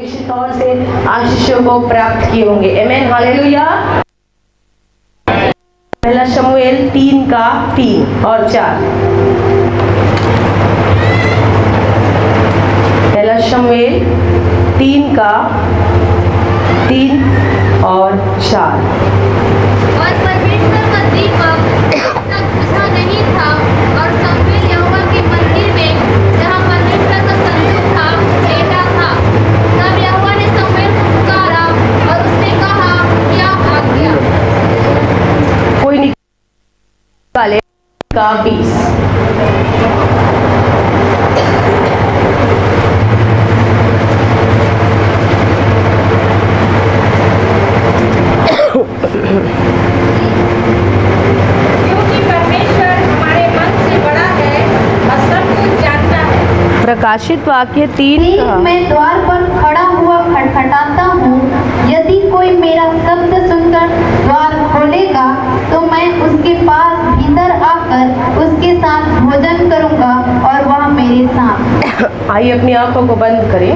निश्चित तौर से आशीषों को प्राप्त किए होंगे। आमेन, हालेलुया। पहला शमूएल 3:3 और 4। पहला शमूएल 3:3 और 4। और परमेश्वर का दीपक तक बुझा नहीं था और शमूएल यहोवा के मंदिर में जहाँ परमेश्वर का संदूक था लेटा था। तब यहोवा ने शमूएल को पुकारा और उसने कहा, क्या आज्ञा? कोई निकाले का 20। क्योंकि परमेश्वर हमारे मन से बड़ा है और सब कुछ जानता है। प्रकाशित वाक्य 3 का मैं द्वार पर खड़ा हुआ खटखटाता हूँ। यदि कोई मेरा शब्द सुनकर द्वार खोलेगा तो मैं उसके पास भीतर आकर उसके साथ भोजन करूँगा और वह मेरे साथ। आइए अपनी आंखों को बंद करें।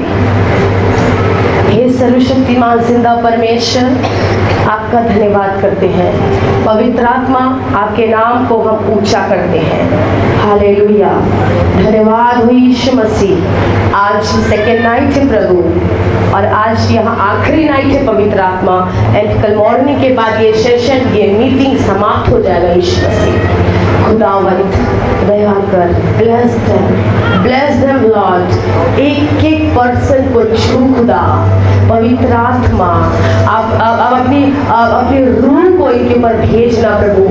हे सर्वशक्तिमान जिंदा परमेश्वर, आपका धन्यवाद करते हैं। पवित्र आत्मा, आपके नाम को हम ऊंचा करते हैं। हालेलुया, धन्यवाद हो यीशु मसीह। आज सेकेंड नाइट है प्रभु, और आज यहाँ आखिरी नाइट है पवित्र आत्मा। एंड कल मॉर्निंग के बाद ये सेशन, ये मीटिंग समाप्त हो जाएगा यीशु मसीह। खुदावंत दया कर, ब्लेस देम लॉर्ड। एक एक पर्सन को छू खुदा। पवित्र आत्मा, आप अपनी रूह को इनके ऊपर भेजना प्रभु।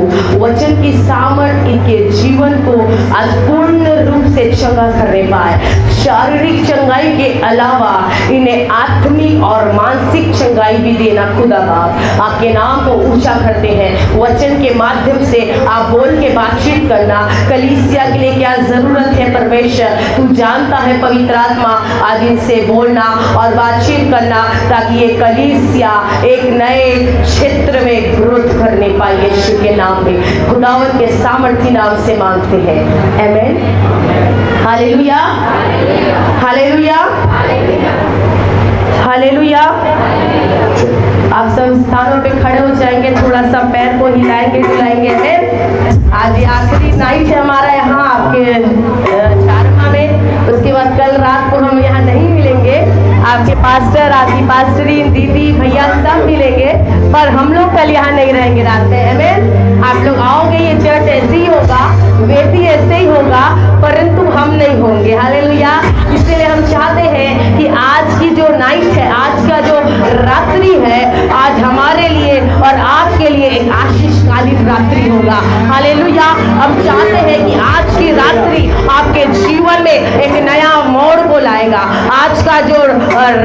वचन की सामर्थ इनके जीवन को आज पूर्ण रूप से चंगा करने पाए। शारीरिक चंगाई के अलावा इन्हें आत्मिक और मानसिक चंगाई भी देना खुदा बाप। आपके नाम को ऊंचा करते हैं। वचन के माध्यम से आप बोल के बातचीत करना। कलीसिया के लिए क्या जरूरत है परमेश्वर, तू जानता है पवित्र आत्मा। आज इनसे बोलना और बातचीत करना ताकि ये कलीसिया एक नए क्षेत्र में ग्रोथ करने पाए यीशु के नाम में। खुदावंत के सामर्थी नाम से मांगते हैं, आमेन, हालेलुया, हालेलुया, हालेलुया। आप सब स्थानों पे खड़े हो जाएंगे, थोड़ा सा पैर को हिलाएंगे डुलाएंगे। आज ये आखिरी नाइट है हमारा यहाँ आपके चारमा में। उसके बाद कल रात को हम यहाँ नहीं मिलेंगे। आपके पास्टर, आपकी पास्टरीन, दीदी, भैया सब मिलेंगे, पर हम लोग कल यहाँ नहीं रहेंगे रात में। आमेन। आप लोग आओगे, ये चर्च ऐसे ही होगा, वेदी ऐसे ही होगा, परंतु हम नहीं होंगे। हालेलुया। इसलिए हम चाहते हैं कि आज की जो नाइट है, आज का जो रात्रि है, आज हमारे लिए और आपके लिए एक आशीषकालीन रात्रि होगा। हालेलुया। हम चाहते हैं कि आज की रात्रि आपके जीवन में एक नया मोड़ को लाएगा। आज का जो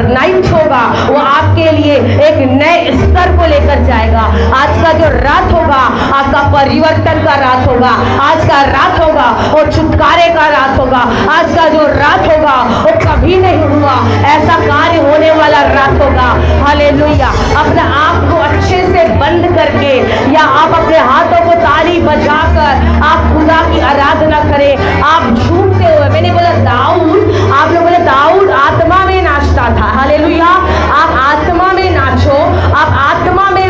नाइट होगा वो आपके लिए एक नए स्तर को लेकर जाएगा। आज का जो रात होगा आपका परिवर्तन का रात होगा। आज का रात होगा वो छुटकारे का रात होगा। आज का जो रात होगा वो कभी नहीं हुआ ऐसा कार्य होने वाला रात होगा। हालेलुया। अपने आप को अच्छे से बंद करके या आप अपने हाथों को ताली बजाकर आप खुदा की आराधना करें। आप झूमते हुए, मैंने बोला दाऊद, आप लोग बोले दाऊद आत्मा में नाचता था। हालेलुया। आप आत्मा में नाचो, आप आत्मा में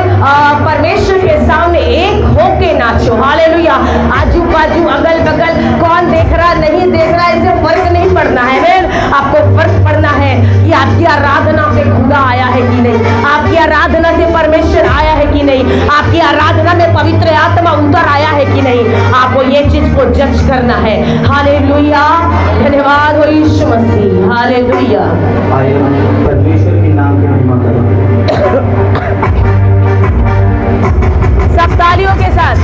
परमेश्वर के सामने एक होके नाचो। हालेलुया। आजू बाजू अगल बगल कौन देख रहा नहीं देख रहा इससे फर्क नहीं पड़ना है। आपको फर्क पड़ना है कि आपकी आराधना से खुदा आया है कि नहीं, आपकी आराधना से परमेश्वर आया है कि नहीं, आपकी आराधना में पवित्र आत्मा उतर आया है कि नहीं। आपको ये चीज को जज करना है। हालेलुया। धन्यवाद हो यीशु मसीह। हालेलुया। परमेश्वर के नाम की महिमा करें। सब तालियों के साथ।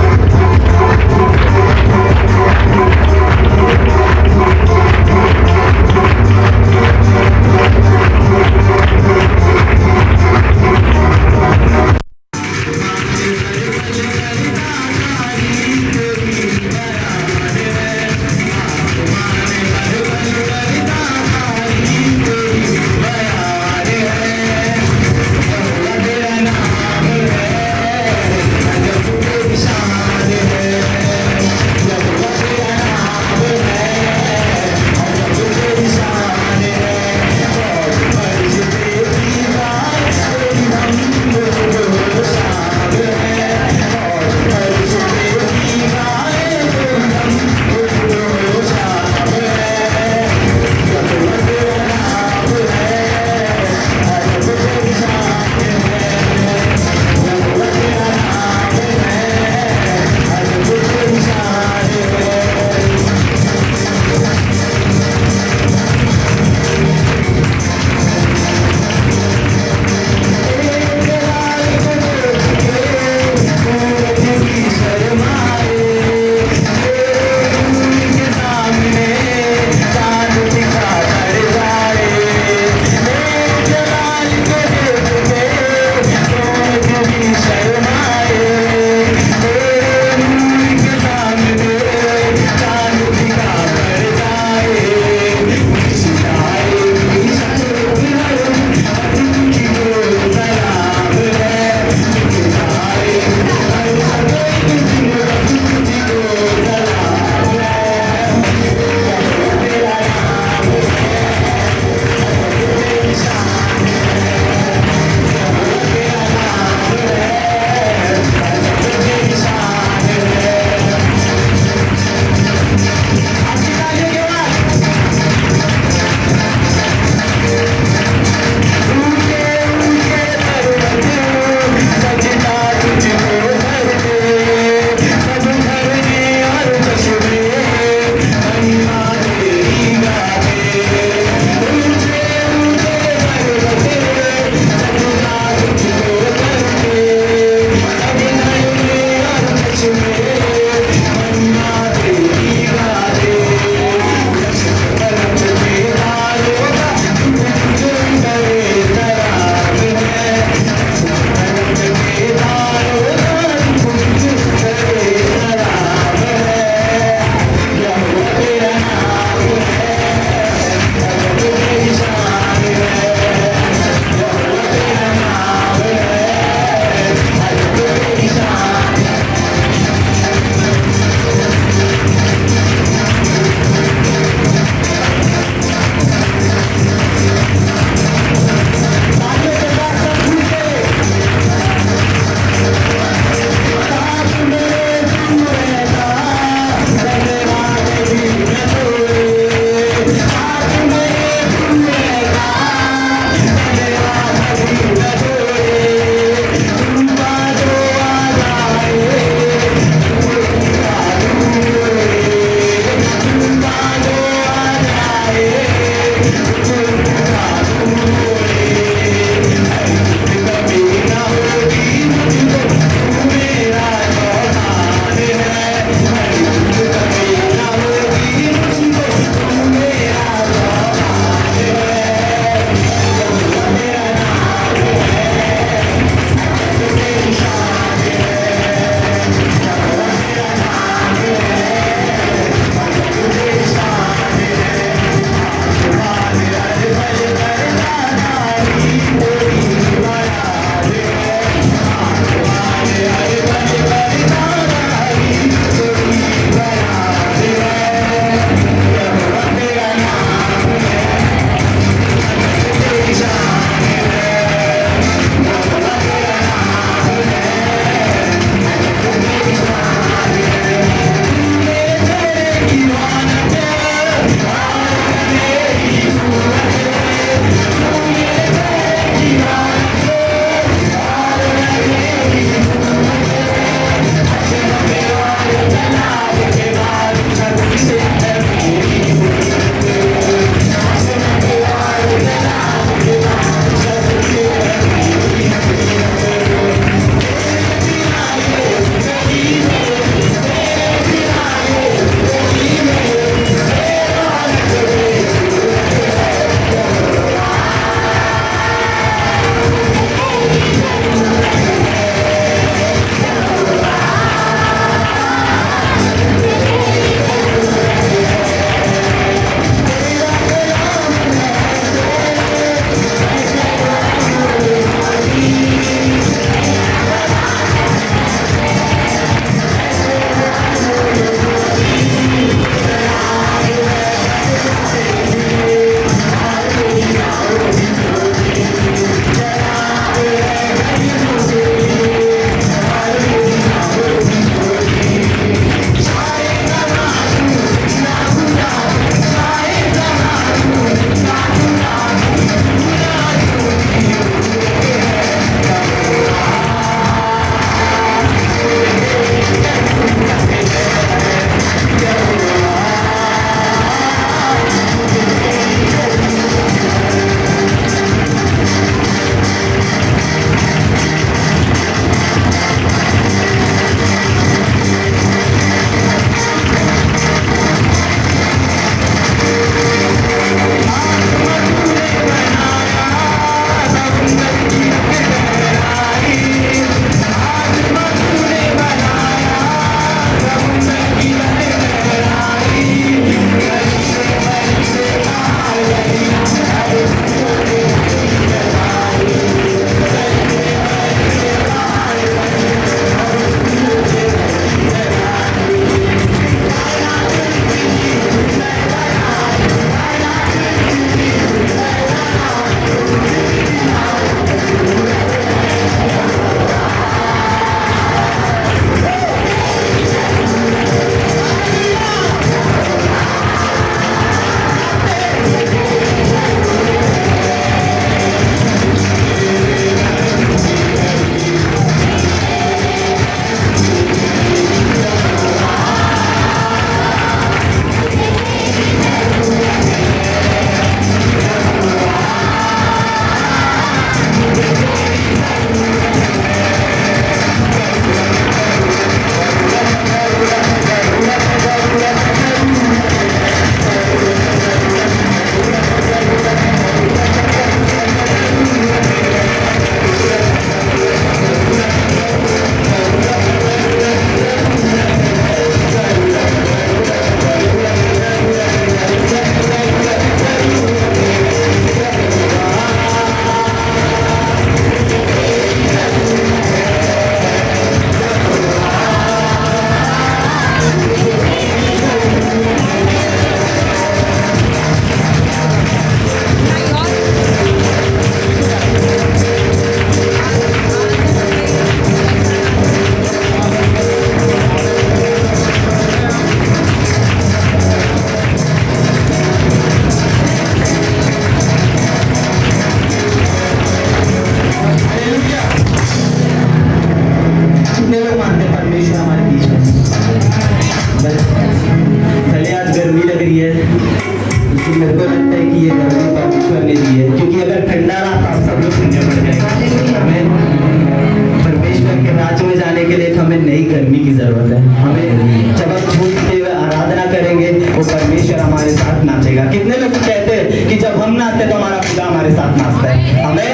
जरूरत है। हमें जब हम झूठ के आराधना करेंगे वो परमेश्वर हमारे साथ नाचेगा। कितने लोग कहते हैं कि जब हम नाचते तो हमारा खुदा हमारे साथ नाचता है। हमें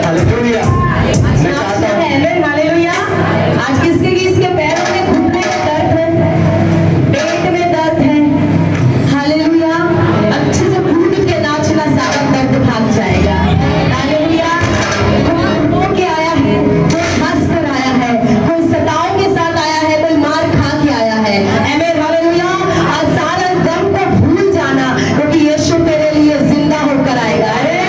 हालेलुया। मैं चाहता हूँ आमेन, हालेलुया। आज किसके किसके पैरों में घुटने में दर्द है, पेट में दर्द है, हालेलुया, अच्छे से घूट के नाचना, सारा दर्द भाग जाएगा। हालेलुया। कोई रो के आया है, कोई हंस कर आया है, कोई सताओं के साथ आया है, कोई मार खा के आया है। आमेन, हालेलुया। आज सारा दम को भूल जाना, क्योंकि यीशु तेरे लिए जिंदा होकर आएगा। आमेन।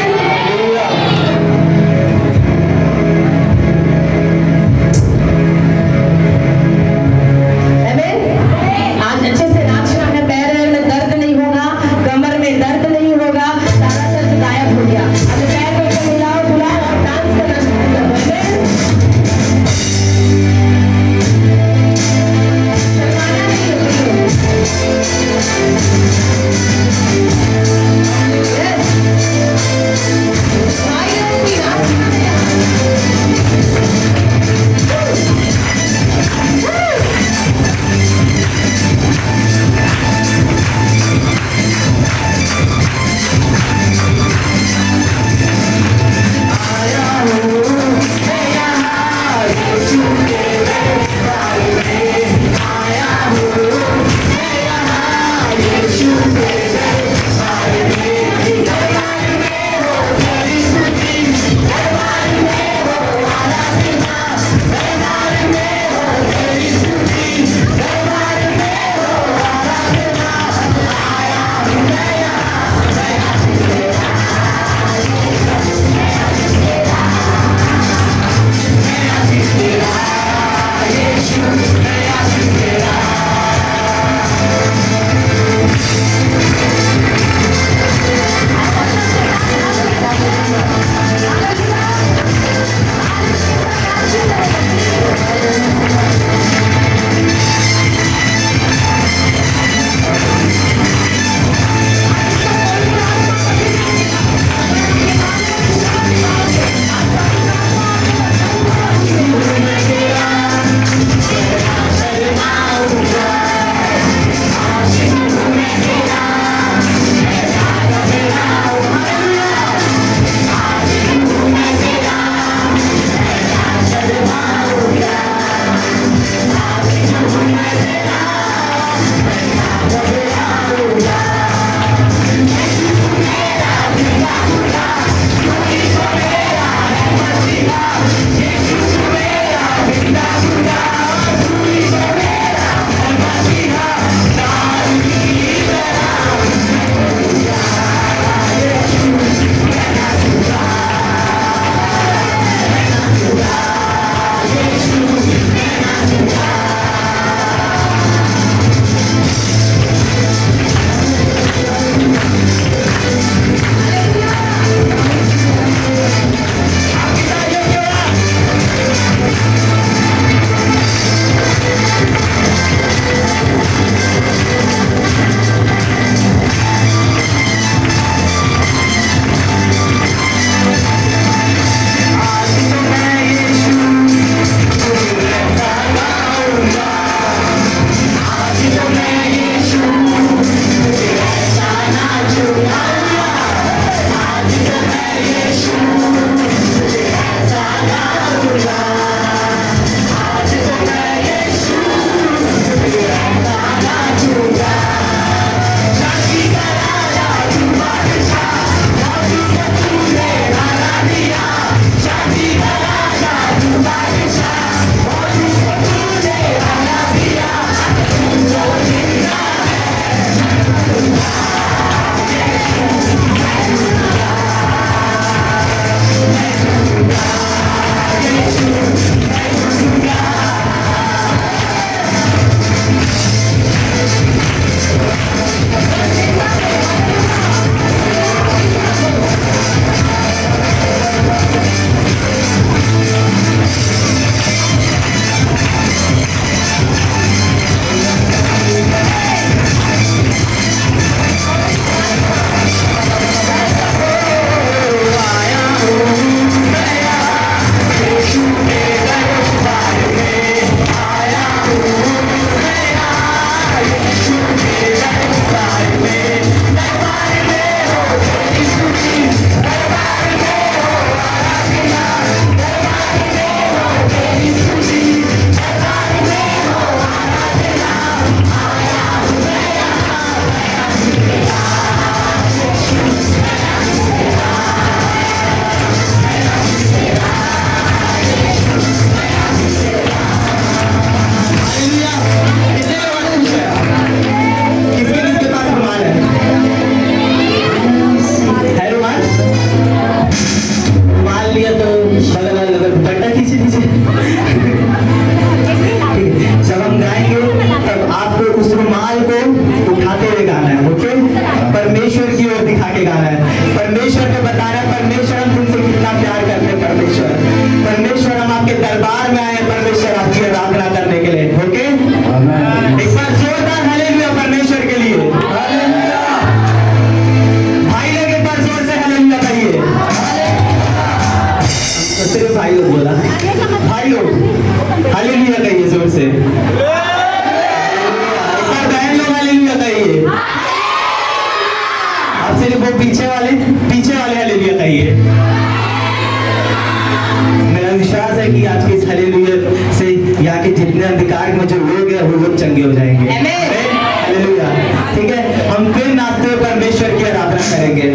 बोला भाई लोग हालेलुया कहिए जोर से, और बहन लोग हालेलुया कहिए। अब सिर्फ वो पीछे वाले हालेलुया कहिए। मेरा विश्वास है कि आज के इस हालेलुया से यहाँ के जितने अंधकार में जो लोग हैं वो लोग चंगे हो जाएंगे। हालेलुया। ठीक है, हम फिर नाचते हुए परमेश्वर की आराधना करेंगे।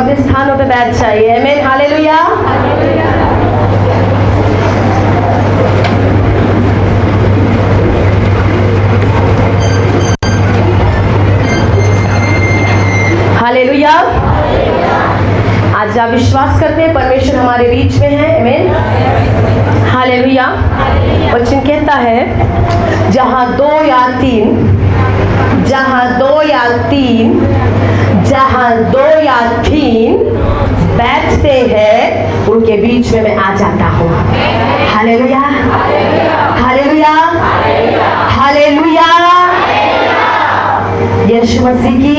अपने स्थानों पे बैठ जाइए। आमीन, हालेलुया। हालेलुया। आज आप विश्वास करते हैं परमेश्वर हमारे बीच में है। आमीन, हालेलुया। वचन कहता है जहां दो या तीन बैठते हैं उनके बीच में मैं आ जाता हूँ। Hallelujah, hallelujah, hallelujah. यीशु मसीह की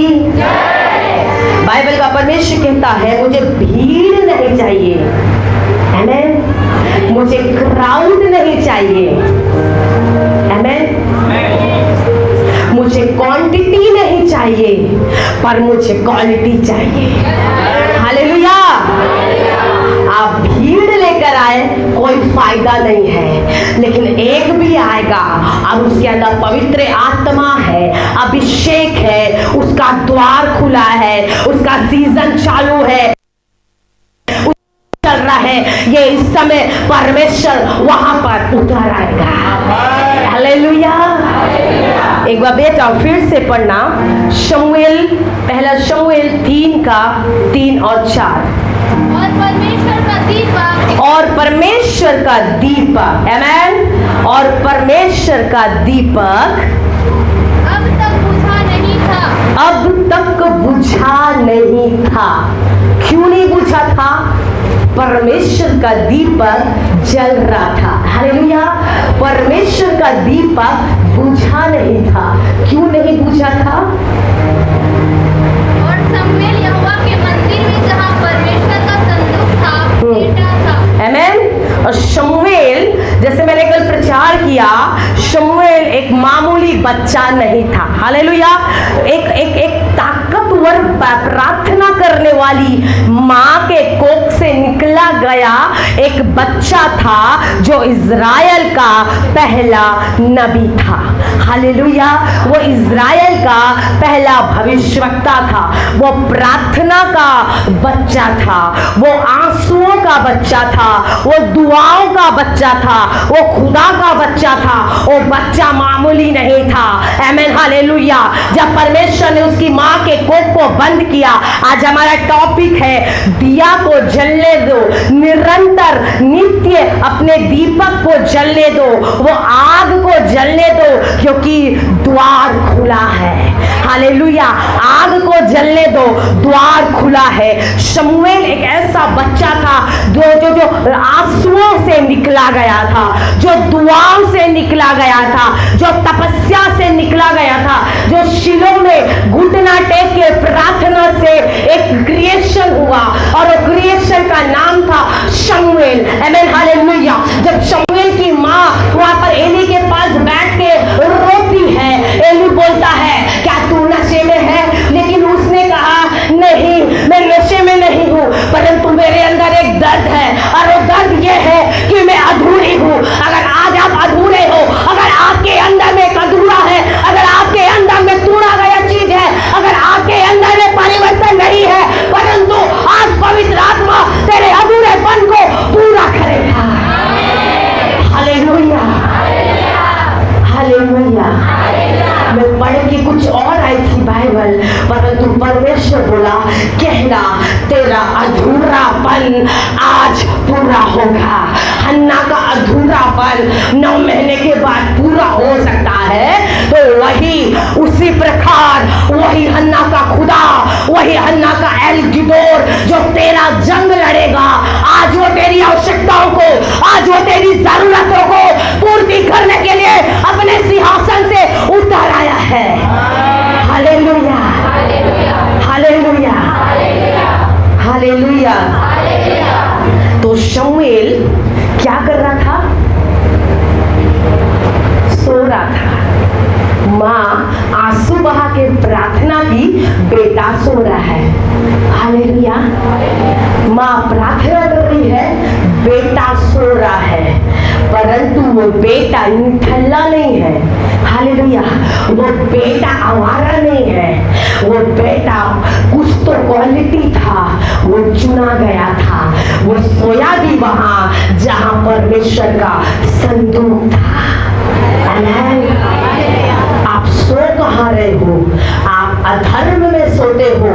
बाइबल का परमेश्वर कहता है मुझे भीड़ नहीं चाहिए। आमीन, मुझे क्राउड नहीं चाहिए। आमीन, मुझे क्वांटिटी नहीं चाहिए पर मुझे क्वालिटी चाहिए। हालेलुया। आप भीड़ लेकर आए कोई फायदा नहीं है, लेकिन एक भी आएगा और उसके अंदर पवित्र आत्मा है, अभिषेक है, उसका द्वार खुला है, उसका सीजन चालू है, चल रहा है, ये इस समय परमेश्वर वहां पर उतर आएगा। हालेलुया। एक बार बेटा फिर से पढ़ना शमूएल, पहला शमूएल 3 और 4। और परमेश्वर का दीपक, आमीन, और परमेश्वर का दीपक अब तक बुझा नहीं था। क्यों नहीं बुझा था? परमेश्वर का दीपक जल रहा था। हालेलुया। परमेश्वर का दीपक बुझा नहीं था। क्यों नहीं बुझा था? और शमूएल यहोवा के मंदिर में जहाँ परमेश्वर का संदूक था लेटा था। आमीन। और शमूएल, जैसे मैंने कल प्रचार किया, शमूएल एक मामूली बच्चा नहीं था। हालेलुया। एक ताकतवर प्रार्थना करने वाली माँ के कोख से निकला गया एक बच्चा था जो इज़राइल का पहला नबी था। हालेलुया। वो इज़राइल का पहला भविष्यवक्ता था, वो प्रार्थना का बच्चा था, वो आंसुओं का बच्चा था, वो दुआओं का बच्चा था, वो खुदा का बच्चा था। वो बच्चा मामूली नहीं था। आमीन, हालेलुया। जब परमेश्वर ने उसकी माँ के कोख को बंद किया, आज हमारा टॉपिक है दिया को जलने दो, निरंतर नित्य अपने दीपक को जलने दो, वो आग को जलने दो, क्योंकि द्वार खुला है। हालेलुया। आग को जलने दो, द्वार खुला है। शमूएल एक ऐसा बच्चा था जो आंसुओं से निकला गया था, जो दुआओं से निकला गया था, जो तपस्या से निकला गया था, जो शिलो में घुटना टेक के प्रार्थना से एक क्रिएशन हुआ और वो क्रिएशन का नाम था शमूएल। आमीन, हालेलुया। जब शमूएल की माँ वहां पर एली के पास बैठ के रोती है, एली बोलता है क्या तू नशे में है? लेकिन उसने कहा नहीं, मैं नशे में नहीं हूँ, परंतु मेरे अंदर एक दर्द है और वो दर्द ये है कि मैं अधूरी हूँ। अगर आज आप अधूरे हो, अगर आपके अंदर में एक अधूरा है, अगर आपके अंदर में तोड़ा गया चीज है, अगर आपके अंदर में परिवर्तन नहीं है, परंतु आज पवित्र आत्मा तेरे अधूरेपन को पूरा करेगा। Hallelujah, hallelujah. मैं पढ़ के कुछ और आई थी बाइबल, परंतु परमेश्वर बोला कहना तेरा अधूरापन आज पूरा होगा। हन्ना का अधूरापन 9 महीने के बाद पूरा हो सकता है, तो वही उसी प्रकार वही हन्ना का खुदा, वही हन्ना का एल गिदोर जो तेरा जंग लड़ेगा, आज वो तेरी आवश्यकताओं को, आज वो तेरी जरूरतों को पूर्ति करने के लिए अपने सिंहासन से उतर आया है। Hallelujah, hallelujah, hallelujah. तो शमूएल क्या कर रहा था? सो रहा था। माँ आंसू बहा के प्रार्थना की, बेटा सो रहा है। हालेलुया। माँ प्रार्थना कर रही है, बेटा सो रहा है, परंतु वो बेटा निठल्ला नहीं है, हालेलुया, वो बेटा आवारा नहीं है, वो बेटा कुछ तो क्वालिटी था, वो चुना गया था, वो सोया भी वहां जहां परमेश्वर का संदूक था। आप सो कहाँ रहे हो? आप अधर्म में सोते हो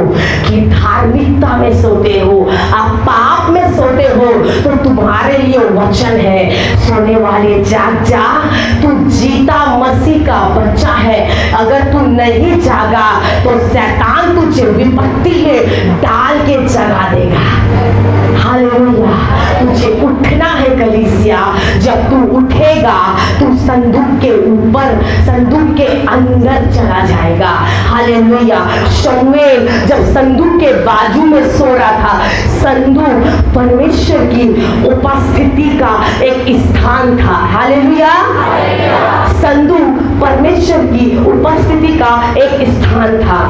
कि धार्मिकता में सोते हो? आप पाप में सोते हो तो तुम्हारे लिए वचन है, सोने वाले जाग जा, तू जीता मसीह का बच्चा है। अगर तू नहीं जागा तो शैतान तुझे विपत्ति में डाल के जगा देगा। हालेलुया, तुझे उठना है कलीसिया। जब तू उठेगा तू संदूक के ऊपर, संदूक के अंदर चला जाएगा। हालेलुया, शमूएल जब संदूक के बाजू में सो रहा था, संदूक परमेश्वर की उपस्थिति का एक स्थान था। हालेलुया, संदूक परमेश्वर की उपस्थिति का एक स्थान था।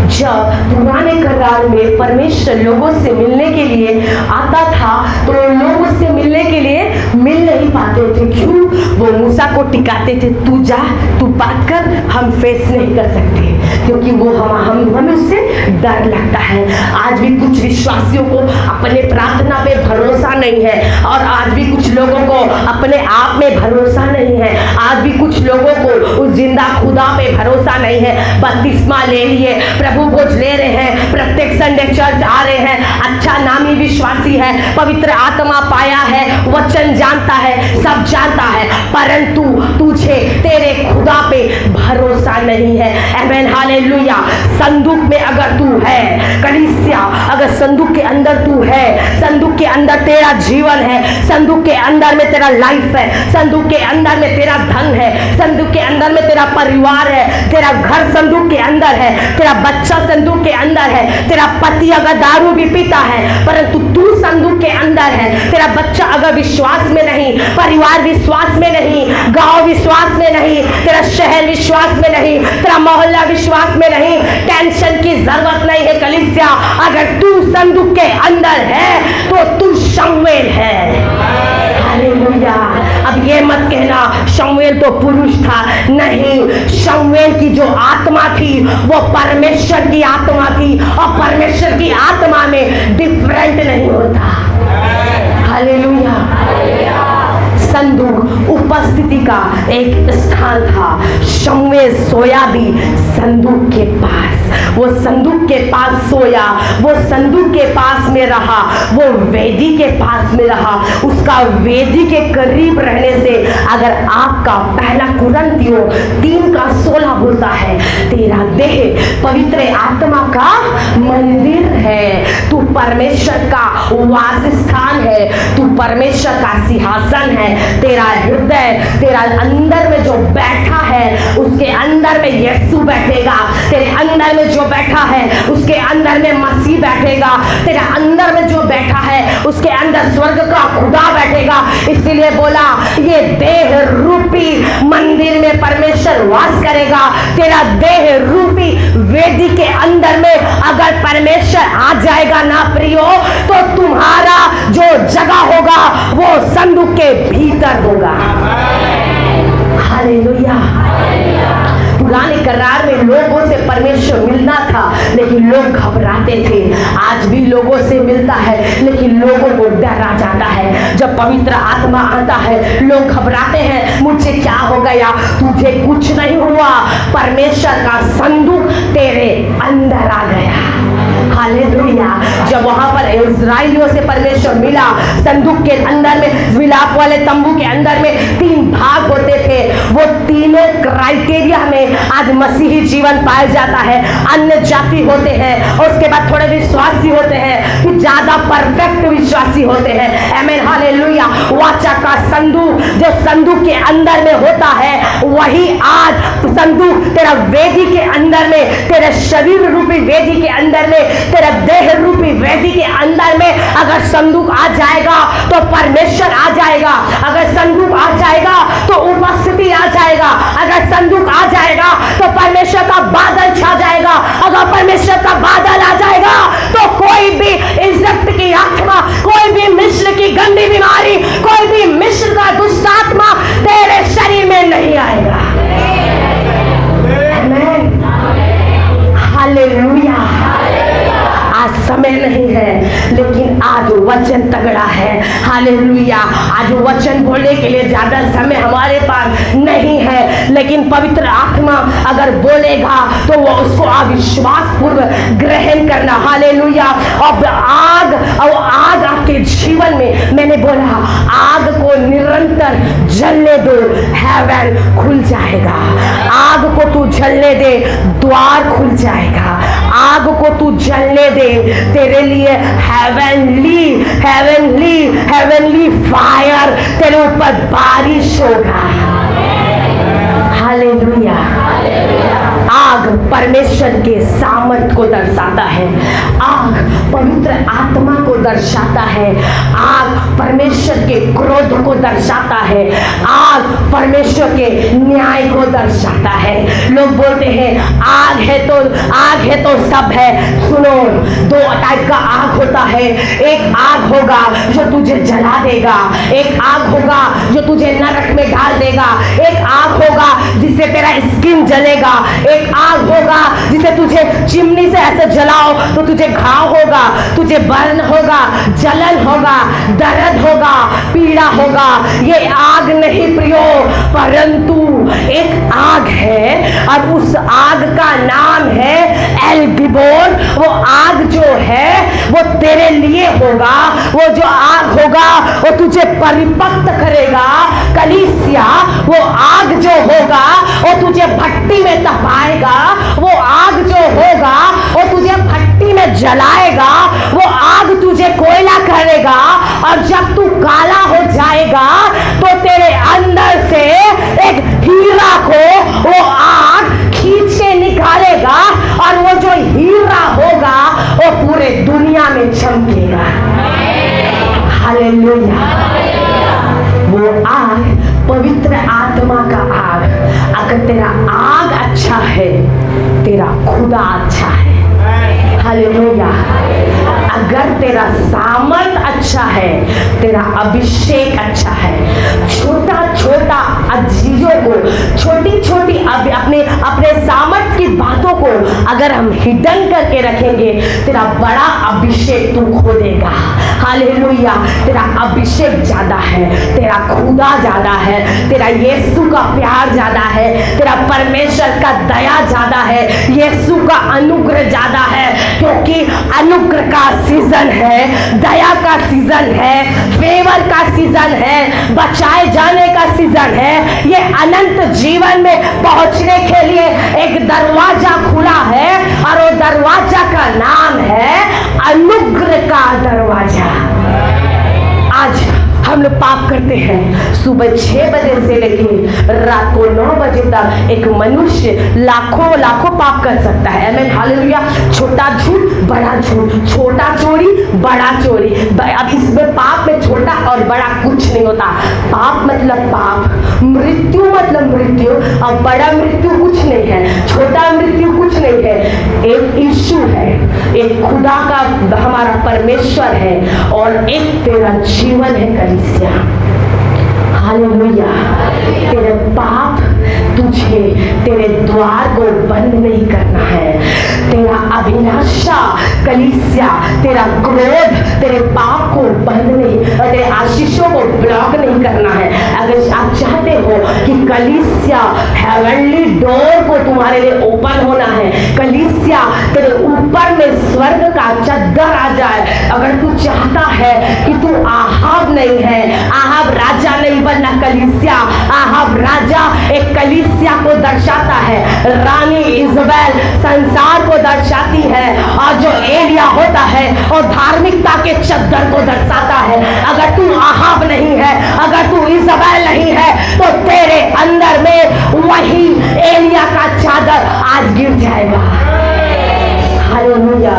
जब पुराने करार में परमेश्वर लोगों से मिलने के लिए आता था तो लोगों से मिलने के लिए मिल नहीं पाते थे। क्यों? वो मूसा को टिकाते थे, तू जा, तू बात कर, हम फेस नहीं कर सकते, क्योंकि वो हमें उससे डर लगता है। आज भी कुछ विश्वासियों को अपने प्रार्थना पे भरोसा नहीं है, और आज भी कुछ लोगों को अपने आप में भरोसा नहीं है। आज भी कुछ लोगों को उस जिंदा खुदा पे भरोसा नहीं है। बपतिस्मा ले लिए, प्रभु भोज ले रहे हैं, प्रत्येक संडे चर्च आ रहे हैं, अच्छा नामी विश्वासी है, पवित्र आत्मा पाया है, वचन जानता है, सब जानता है, परंतु तुझे तेरे खुदा पे भरोसा नहीं है। आमीन, हालेलुया। संदूक में अगर तू है कलीसिया, अगर संदूक के अंदर तू है, संदूक के अंदर तेरा जीवन है, संदूक के अंदर में तेरा लाइफ है, संदूक के अंदर में तेरा धन है, संदूक के अंदर में तेरा परिवार है, तेरा घर संदूक के अंदर है, तेरा बच्चा संदूक के अंदर है, तेरा पति अगर दारू भी पीता है परंतु तू संदूक के अंदर है, तेरा बच्चा अगर विश्वास में नहीं, परिवार विश्वास में नहीं, गांव विश्वास में नहीं, तेरा शहर विश्वास में नहीं, तेरा मोहल्ला विश्वास में नहीं, टेंशन की जरूरत नहीं है कलीसिया। अगर तू संदूक के अंदर है तो तू शमूएल है। हालेलुया। अब ये मत कहना शमूएल तो पुरुष था, नहीं, शमूएल की जो आत्मा थी वो परमेश्वर की आत्मा थी, और परमेश्वर की आत्मा में डिफरेंट नहीं होता। हालेलुया। संदूक उपस्थिति का एक स्थान था। शमूएल सोया भी संदूक के पास, वो संदूक के पास सोया, वो संदूक के पास में रहा, वो वेदी के पास में रहा। उसका वेदी के करीब रहने से, अगर आपका पहला कुरिन्थियों 3:16 बोलता है, तेरा देह पवित्र आत्मा का मंदिर है, तू परमेश्वर का वास स्थान है, तू परमेश्वर का सिंहासन है। तेरा हृदय, तेरा अंदर में जो बैठा है उसके अंदर में यीशु बैठेगा, तेरे अंदर में जो बैठा है उसके अंदर में मसीह बैठेगा, तेरे अंदर में जो बैठा है उसके अंदर स्वर्ग का खुदा बैठेगा। इसलिए बोला ये देह रूपी मंदिर में परमेश्वर वास करेगा। तेरा देह रूपी वेदी के अंदर में अगर परमेश्वर आ जाएगा ना प्रियो, तो तुम्हारा जो जगह होगा वो संदूक के भीतर होगा। हालेलुया। पुराने करार में लोगों से परमेश्वर मिलना था लेकिन लोग घबराते थे। आज भी लोगों से मिलता है लेकिन लोगों को डर आ जाता है। जब पवित्र आत्मा आता है लोग घबराते हैं, मुझे क्या हो गया? तुझे कुछ नहीं हुआ, परमेश्वर का संदूक तेरे अंदर आ गया। हालेलुया। जब वहां पर इस्राएलियों से परमेश्वर मिला, संदूक के अंदर में, मिलाप वाले तंबू के अंदर में 3 भाग होते थे। वो तीनों क्राइटेरिया में आज मसीही जीवन पाया जाता है। अन्य जाति होते हैं और उसके बाद थोड़े विश्वासी होते हैं, फिर ज्यादा परफेक्ट विश्वासी होते हैं। आमीन, हालेलुया। वाचा का संदूक जो संदूक के अंदर में होता है, वही आज संदूक तेरा वेदी के अंदर में, तेरे शरीर रूपी वेदी के अंदर में, तेरा देह रूपी वेदी के अंदर में अगर संदूक आ जाएगा तो परमेश्वर आ जाएगा। अगर संदूक आ जाएगा तो उपस्थिति आ जाएगा। अगर संदूक आ जाएगा तो परमेश्वर का बादल छा जाएगा। अगर परमेश्वर का बादल आ जाएगा तो कोई भी इज्जत की आत्मा, कोई भी मिस्र की गंदी बीमारी, कोई भी मिस्र का दुष्ट आत्मा हालेलुया। आज वचन बोलने के लिए ज्यादा समय हमारे पास नहीं है, लेकिन पवित्र आत्मा अगर बोलेगा तो वो उसको अविश्वास पूर्वक ग्रहण करना। हालेलुया। अब आग आपके जीवन में, मैंने बोला आग को निरंतर जलने दो, हेवन खुल जाएगा। आग को तू जलने दे, द्वार खुल जाएगा। आग को तू जलने दे, तेरे लिए हेवनली फायर तेरे ऊपर बारिश होगा। हालेलुया। आग परमेश्वर के सामर्थ को दर्शाता है, आग पवित्र आत्मा को दर्शाता है, आग परमेश्वर के क्रोध को दर्शाता है, आग परमेश्वर के न्याय को दर्शाता है। लोग बोलते हैं आग है तो सब है। सुनो, दो टाइप का आग होता है। एक आग होगा जो तुझे जला देगा, एक आग होगा जो तुझे नरक में डाल देगा, एक आग होगा जिससे तेरा स्किन जलेगा, एक आग होगा जिसे तुझे चिमनी से ऐसे जलाओ तो तुझे घाव होगा, तुझे बर्न होगा, जलन होगा, दर्द होगा, पीड़ा होगा। ये आग नहीं प्रियो, परंतु एक आग है और उस आग का नाम है एल गिबोर। वो आग जो है वो तेरे लिए होगा, वो जो आग होगा वो तुझे परिपक्व करेगा। कलीसिया, वो आग जो होगा वो तुझे भट्टी में तपाएगा, वो आग जो होगा वो तुझे भट्टी में जलाएगा, वो आग तुझे कोयला करेगा। और जब तू काला हो जाएगा तो तेरे अंदर से एक हीरा को वो आग खींच के निकालेगा और वो जो हीरा होगा वो पूरे दुनिया में चमकेगा। हालेलुया। वो आग पवित्र आत्मा का आग। अगर तेरा आग अच्छा है, तेरा खुदा अच्छा है। हालेलुया। अगर तेरा सामर्थ अच्छा है, तेरा अभिषेक अच्छा है। छोटा छोटा चीजों को, छोटी छोटी अपने सामर्थ की बातों को अगर हम हिडन करके रखेंगे, तेरा बड़ा अभिषेक तू खो देगा। हालेलुया। तेरा अभिषेक ज्यादा है, तेरा खुदा ज्यादा है, तेरा यीशु का प्यार ज्यादा है, तेरा परमेश्वर का दया ज्यादा है, यीशु का अनुग्रह ज्यादा है। क्योंकि अनुग्रह का सीजन है, दया का सीजन है, फेवर का सीजन है, बचाए जाने का सीजन है। ये अनंत जीवन में पहुंचने के लिए एक दरवाजा खुला है और वो दरवाजा का नाम है अनुग्रह का दरवाजा। आज हम लोग पाप करते हैं। सुबह 6 बजे से लेकर रात को 9 बजे तक एक मनुष्य लाखों पाप कर सकता है। आमीन, हालेलुया। छोटा झूठ, बड़ा झूठ, छोटा चोरी, बड़ा चोरी। अब इसमें पाप में छोटा और बड़ा कुछ नहीं होता। पाप मतलब पाप, मृत्यु मतलब मृत्यु, और बड़ा मृत्यु कुछ नहीं है, छोटा मृत्यु कुछ नहीं है। एक यीशु है, एक खुदा का हमारा परमेश्वर है और एक तेरा जीवन है कलीसिया। हालेलुया। तेरे पाप तुझे तेरे द्वार को बंद नहीं करना है। तेरा अभिलाषा कलीसिया, तेरा क्रोध तेरे पाप को बंद नहीं, तेरे आशीषों को ब्लॉक नहीं करना है। अगर आप चाहते हो कि कलीसिया हेवनली डोर को तुम्हारे लिए ओपन होना है, कलीसिया तेरे ऊपर में स्वर्ग का चद्दर आ जाए, अगर तू चाहता है कि तू आहाब नहीं है, आहाब राजा नहीं बनना, कलीसिया आहाब राजा एक कलीसिया को दर्शाता है, रानी इजबेल संसार को दर्शाती है, और जो एलिया होता है और धार्मिकता के चद्दर को दर्शाता है। अगर तू आहाब नहीं है, अगर तू इजबेल नहीं है, तो तेरे अंदर में वही एलिया का चादर आज गिर जाएगा। हालेलुया।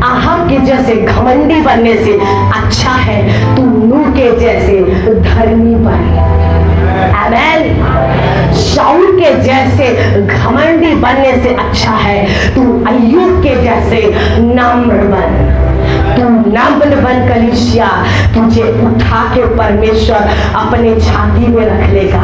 आहाब के जैसे घमंडी बनने से अच्छा है तू नूह के जैसे धर्मी बन। आमीन। शाऊल के जैसे घमंडी बनने से अच्छा है तू अय्यूब के जैसे नम्र बन। तू नम्र बन कलीसिया, तुझे उठा के परमेश्वर अपने छाती में रख लेगा।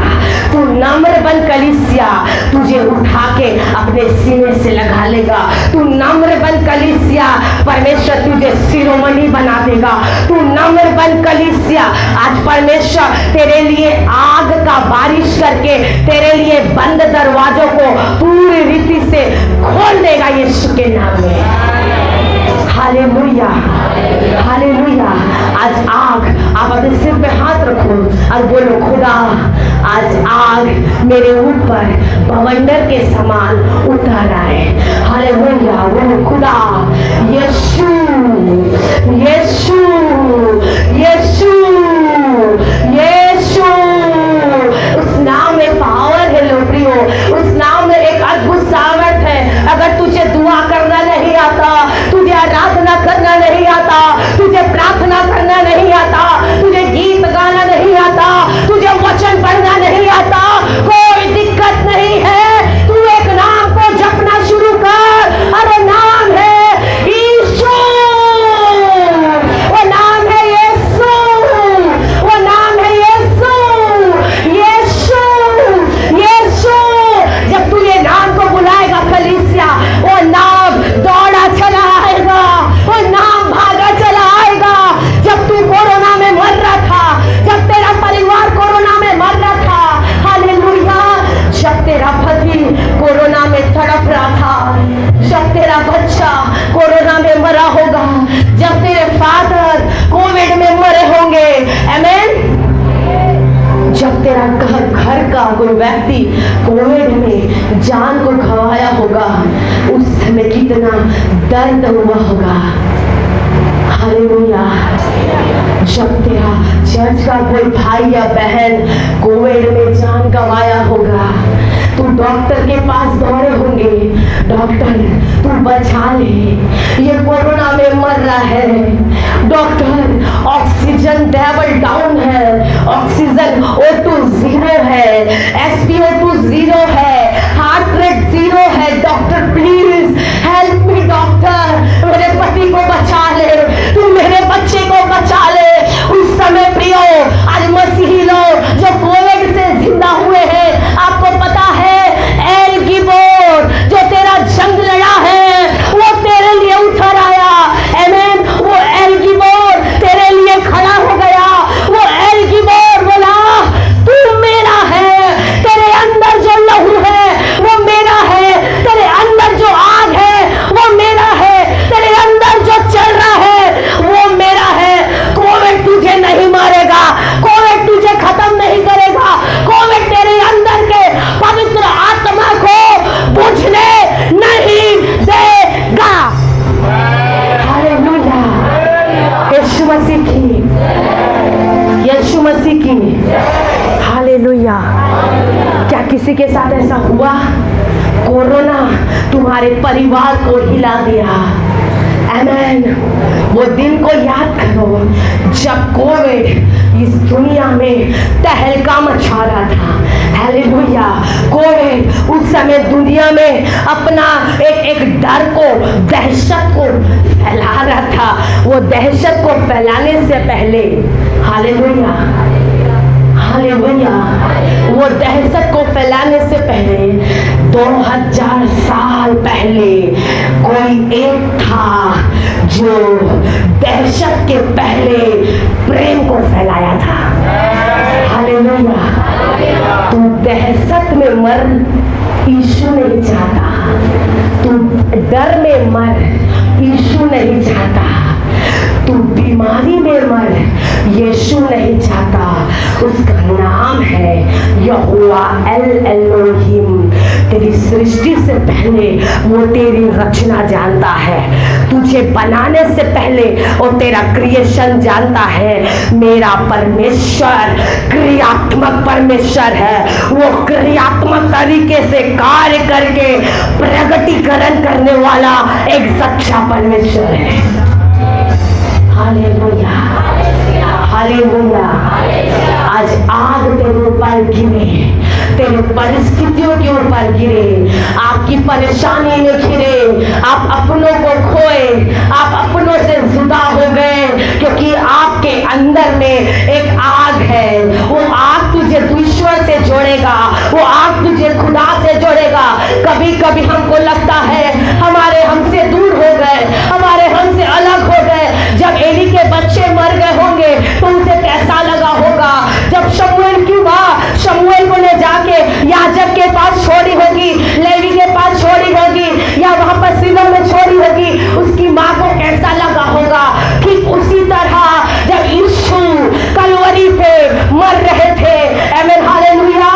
तू नम्र बन कलीसिया, तुझे उठा के अपने सीने से लगा लेगा। तू नम्र बन कलीसिया, परमेश्वर तुझे शिरोमणि बना देगा। तू नम्र बन कलीसिया, आज परमेश्वर तेरे लिए आग का बारिश करके तेरे लिए बंद दरवाजों को पूरी रीति से खोल देगा यीशु के नाम में। Hallelujah, hallelujah. आज आग, आप अपने सिर पे हाथ रखो और बोलो, खुदा आज आग मेरे ऊपर बवंडर के समान उतर आए। हालेलुया, बोलो खुदा, यीशु यीशु यीशु यीशु। उस नाम में पावर है लोप्रियो, उस नाम में एक अद्भुत सामर्थ है। अगर तुझे दुआ करना नहीं आता, तुझे आराधना करना नहीं आता, तुझे प्रार्थना करना नहीं आता, तुझे गीत गाना नहीं आता, तुझे वचन पढ़ना नहीं आता, कोई दिक्कत नहीं है। तू एक नाम को जपना शुरू कर, और वो नाम है यीशु, वो नाम है यीशु, वो नाम है यीशु यीशु यीशु। जब तू ये नाम को बुलाएगा कलीसिया, वो नाम दौड़ा चला आएगा, वो नाम भागा चला आएगा। जब तू कोरोना में मर रहा था, जब तेरा परिवार कोरोना में मर रहा था, हालेलुया, जब तेरा पति कोरोना में तड़प रहा था, जब तेरा बच्चा कोरोना में मरा होगा, जब तेरे फादर कोविड में मरे होंगे, आमेन। जब तेरा घर का कोई व्यक्ति कोविड में जान को गंवाया होगा, उस समय कितना दर्द हुआ होगा। हालेलुया। जब तेरा चर्च का कोई भाई या बहन कोविड में जान गंवाया होगा, तू डॉक्टर के पास दौड़े होंगे, डॉक्टर तू बचा ले, ये कोरोना में मर रहा है, डॉक्टर ऑक्सीजन लेवल डाउन है, ऑक्सीजन O2 0 है, SpO2 0 है, हार्ट रेट 0 है, doctor please help me doctor, मेरे पति को बचा ले, तू मेरे बच्चे को बचा ले। उस समय प्रियो, आज मसीही लोग जो कोविड से जिंदा हुए हैं, आपको पता है एल गिबोर जो तेरा जंग लड़ा है, वो तेरे लिए उतर आया, आमेन। वो एल गिबोर तेरे लिए खड़ा हो गया, वो एल गिबोर बोला तू मेरा है, तेरे अंदर जो लहू है वो मेरा है, तेरे अंदर जो आग है वो मेरा है, तेरे अंदर जो चल रहा है वो मेरा है। कोविड तुझे नहीं मारेगा, कोविड तुझे खत्म नहीं करेगा, कोविड तेरे अंदर के पवित्र आत्मा को बुझने नहीं देगा। हालेलुया, यीशु मसीह की, यीशु मसीह की, हालेलुया। क्या किसी के साथ ऐसा हुआ? कोरोना तुम्हारे परिवार को हिला दिया, आमेन। वो दिन को याद करो जब कोविड इस दुनिया में तहलका मचा रहा था, हालेलुया। कोविड उस समय दुनिया में अपना एक डर को, दहशत को फैला रहा था। वो दहशत को फैलाने से पहले, हालेलुया, हालेलुया, वो दहशत को फैलाने से पहले 2000 साल पहले कोई एक था जो दहशत के पहले प्रेम को फैलाया था। हालेलुया। तू दहशत में मर, यीशु नहीं चाहता। तू डर में मर, यीशु नहीं चाहता। तू बीमारी में मर, यीशु नहीं चाहता। उसका नाम है यहोवा एल एलोहिम। तेरी सृष्टि से पहले वो तेरी रचना जानता है, तुझे बनाने से पहले वो तेरा क्रिएशन जानता है। मेरा परमेश्वर क्रियात्मक परमेश्वर है, वो क्रियात्मक तरीके से कार्य करके प्रगटीकरण करने वाला एक सच्चा परमेश्वर है। Hallelujah, hallelujah. आज आग तेरे ऊपर गिरे, तेरे परिस्थितियों के ऊपर गिरे, आपकी परेशानी में घिरे, आप अपनों को खोए, आप अपनों से जुदा हो गए, क्योंकि आपके अंदर में एक आग है। वो आग तुझे ईश्वर से जोड़ेगा, वो आग तुझे खुदा से जोड़ेगा। कभी कभी हमको लगता है हमारे हमसे दूर हो गए, हमारे हमसे अलग हो गए। जब एली के बच्चे मर गए होंगे तो उसे कैसा लगा होगा। जब शमूएल की माँ शमूएल को ले जाके याजक के पास छोड़ी होगी, लेवी के पास छोड़ी होगी, या वहां पर सिलो में छोड़ी होगी, उसकी माँ को कैसा लगा होगा। ठीक उसी तरह जब यीशु कलवरी पे मर रहे थे, आमीन हालेलुया,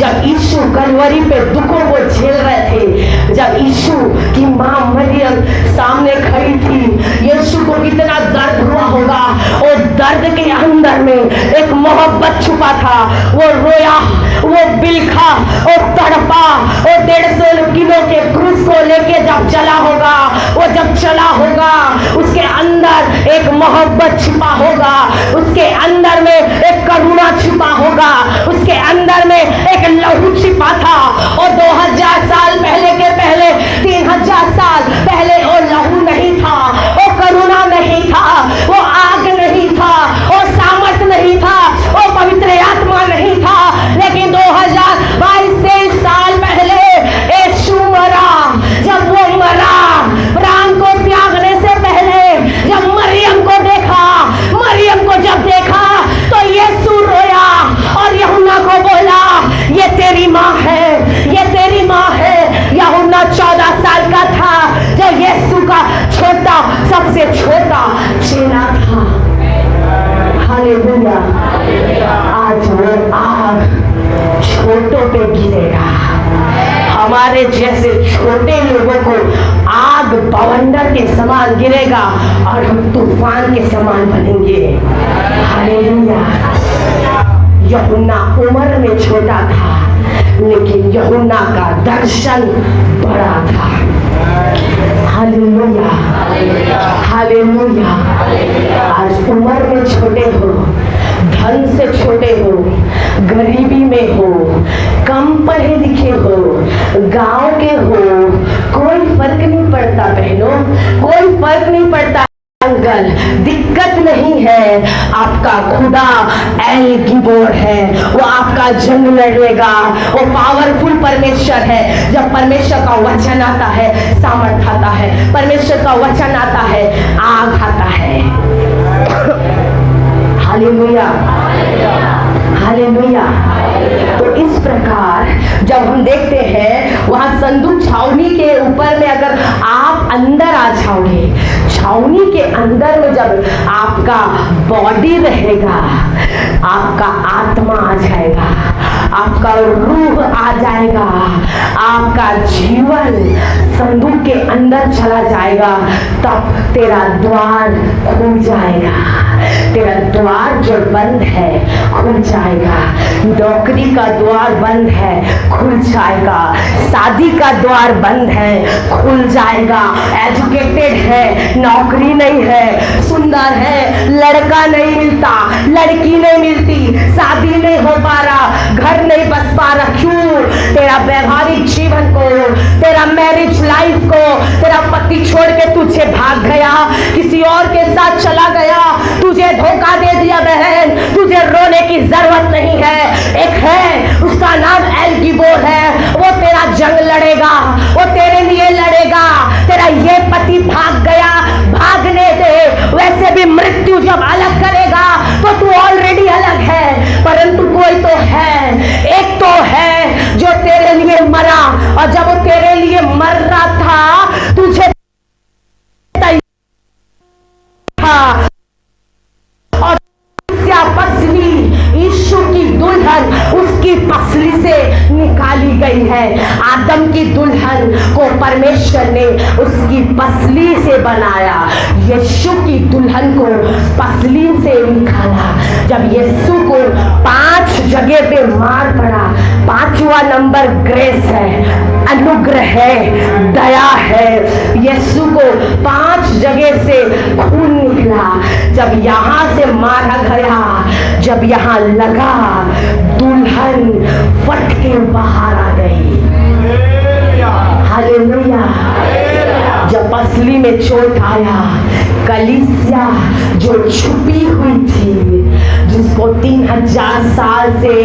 जब यीशु कलवरी पे दुखों को झेल रहे थे, जब यीशु की माँ मरियम सामने खड़ी थी, यीशु को कितना दर्द हुआ होगा। और दर्द के अंदर में एक मोहब्बत छुपा था। वो रोया, वो बिलखा और तड़पा, और 150 किलो के क्रूस को लेके जब चला होगा, वो जब चला होगा, उसके अंदर एक मोहब्बत छिपा होगा, उसके अंदर में एक करुणा छिपा होगा, उसके अंदर में एक लहू छिपा था। और 2000 साल पहले के पहले, 3000 साल पहले वो लहू नहीं था, वो करुणा नहीं था, वो आग नहीं था, वो सामर्थ नहीं था, वो पवित्र आत्मा नहीं था। लेकिन 2022 साल पहले यीशु मरा। जब वो मरा, प्राण को त्यागने से पहले जब मरियम को देखा, मरियम को जब देखा तो यीशु रोया और यूहन्ना को बोला, ये तेरी माँ है, ये तेरी माँ है। यूहन्ना 14 साल का था जब यीशु का छोटा, सबसे छोटा चेला था। हालेलुया। आज वो आग छोटों पे गिरेगा। हमारे जैसे छोटे लोगों को आग बवंडर के समान गिरेगा और हम तूफान के समान बनेंगे। हालेलुया। यूहन्ना उम्र में छोटा था, लेकिन यूहन्ना का दर्शन बड़ा था। Hallelujah, hallelujah. आज उम्र में छोटे हो, धन से छोटे हो, गरीबी में हो, कम पढ़े लिखे हो, गांव के हो, कोई फर्क नहीं पड़ता बहनों, कोई फर्क नहीं पड़ता अंकल, दिक्कत नहीं है। आपका खुदा एल गिबोर है, वो आपका जंग लड़ेगा, वो पावरफुल परमेश्वर है। जब परमेश्वर का वचन आता है, सामर्थ आता है, परमेश्वर का वचन आता है, आग आता है। Hallelujah, hallelujah. तो इस प्रकार जब हम देखते हैं वहां संदूक छावनी के ऊपर में, अगर आप अंदर आ जाओगे, छावनी के अंदर में जब आपका बॉडी रहेगा, आपका आत्मा आ जाएगा, आपका रूह आ जाएगा, आपका जीवन संदूक के अंदर चला जाएगा, तब तेरा द्वार खुल जाएगा, तेरा द्वार जो बंद है खुल जाएगा, नौकरी का द्वार बंद है खुल जाएगा, शादी का द्वार बंद है खुल जाएगा, एजुकेटेड है, नौकरी नहीं है, सुंदर है, लड़का नहीं मिलता, लड़की नहीं मिलती, शादी नहीं हो पा रहा, घर नहीं बस पा रहा, क्यों? तेरा वैवाहिक जीवन को, तेरा मैरिज लाइफ को, तेरा पति छोड़ के तुझे भाग गया, किसी और के साथ चला गया, तुझे धोखा दे दिया बहन, तुझे रोने की जरूरत नहीं है। एक है, उसका नाम एल गिबोर है, वो तेरा जंग लड़ेगा, वो तेरे लिए लड़ेगा। तेरा ये पति भाग गया, भागने दे, वैसे भी मृत्यु जब अलग करेगा तो तू ऑलरेडी अलग है, परंतु कोई तो है, एक तो है जो तेरे लिए मरा, और जब वो तेरे लिए मर रहा था, तुझे और पसली यीशु की दुल्हन उसकी पसली से निकाली गई है। आदम की दुल्हन को परमेश्वर ने उसकी पसली से बनाया, यीशु की दुल्हन को पसली से निकाला। जब यीशु को 5 जगह पे मार पड़ा, 5वां नंबर ग्रेस है, अनुग्रह है, दया है। यीशु को 5 जगह से खून निकला। जब यहां से मारा गया, जब यहां लगा, दुल्हन दुल्हन फट के बाहर आ गई। हालेलुया। जब पसली में चोट आया, कलीसिया जो छुपी हुई थी, जिसको 3000 साल से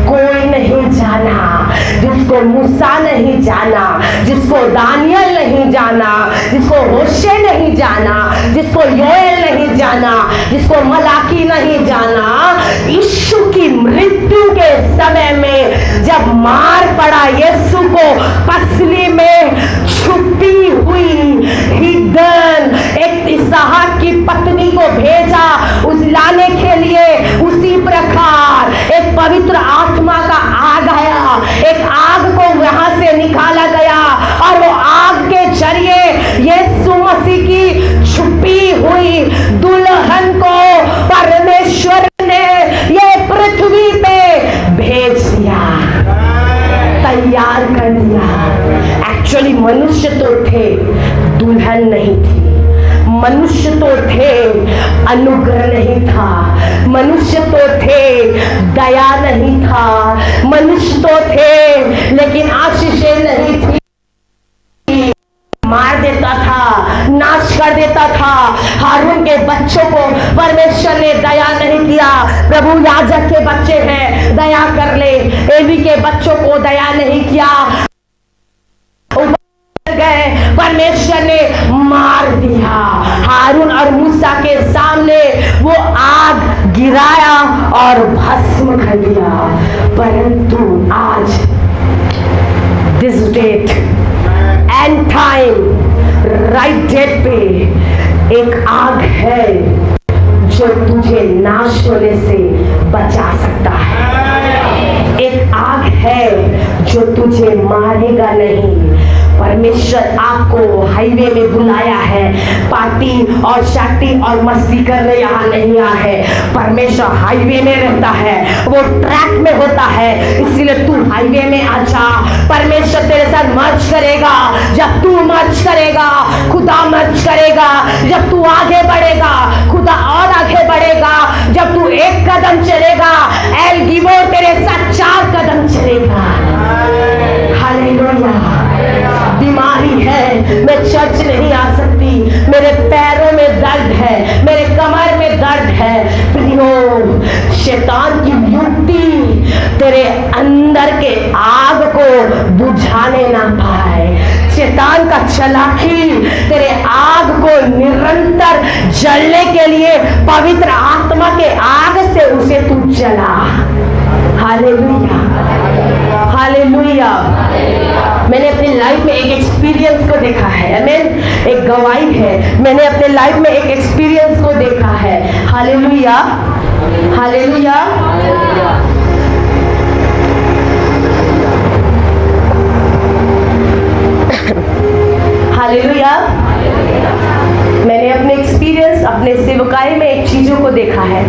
कोई नहीं जाना, जिसको मूसा नहीं जाना, जिसको दानियल नहीं जाना, जिसको होशे नहीं जाना, जिसको योएल नहीं जाना, जिसको मलाकी नहीं जाना, यीशु की मृत्यु के समय में जब मार पड़ा, यीशु को पसली में छुपी हुई हिडन एक इसहाक की पत्नी को भेजा उस लाने के लिए। उसी प्रकार एक पवित्र आत्मा का आग आया, एक आग को वहां से निकाला गया और वो आग के जरिए यीशु मसीह की छुपी हुई दुल्हन को परमेश्वर ने ये पृथ्वी पे भेज दिया, तैयार कर दिया। एक्चुअली मनुष्य तो थे, दुल्हन नहीं थी। मनुष्य तो थे, अनुग्रह नहीं था। मनुष्य तो थे, दया नहीं था। मनुष्य तो थे, लेकिन आशीषें नहीं थी। मार देता था, नाश कर देता था। हारून के बच्चों को परमेश्वर ने दया नहीं किया। प्रभु याजक के बच्चे हैं, दया कर ले। एवी के बच्चों को दया नहीं किया, गए, परमेश्वर ने मार दिया। हारून और मूसा के सामने वो आग गिराया और भस्म कर दिया। परंतु आज this date and time right date पे एक आग है जो तुझे नाश होने से बचा सकता है। एक आग है जो तुझे मारेगा नहीं। परमेश्वर आपको हाईवे में बुलाया है, पार्टी और शाटी और मस्ती करने यहाँ नहीं आया है। परमेश्वर हाईवे में रहता है, वो ट्रैक में होता है, इसीलिए तू हाईवे में आ जा। परमेश्वर तेरे साथ मर्ज करेगा। जब तू मर्ज करेगा, खुदा मर्ज करेगा। जब तू आगे बढ़ेगा, खुदा और आगे बढ़ेगा। जब तू एक कदम चलेगा, एल गिबोर तेरे साथ 4 कदम चलेगा। हालेलुया। बीमारी है, मैं चर्च नहीं आ सकती, मेरे पैरों में दर्द है, मेरे कमर में दर्द है। प्रियो, शैतान की युक्ति तेरे अंदर के आग को बुझाने ना पाए। शैतान का चालाकी तेरे आग को निरंतर जलने के लिए पवित्र आत्मा के आग से उसे तू जला। Hallelujah, hallelujah. मैंने अपनी लाइफ में एक एक्सपीरियंस को देखा है, आमीन। एक गवाही है, मैंने अपने लाइफ में एक एक्सपीरियंस को देखा है। Hallelujah, hallelujah. हालेलुया। मैंने अपने एक्सपीरियंस, अपने सेवकाई में एक चीजों को देखा है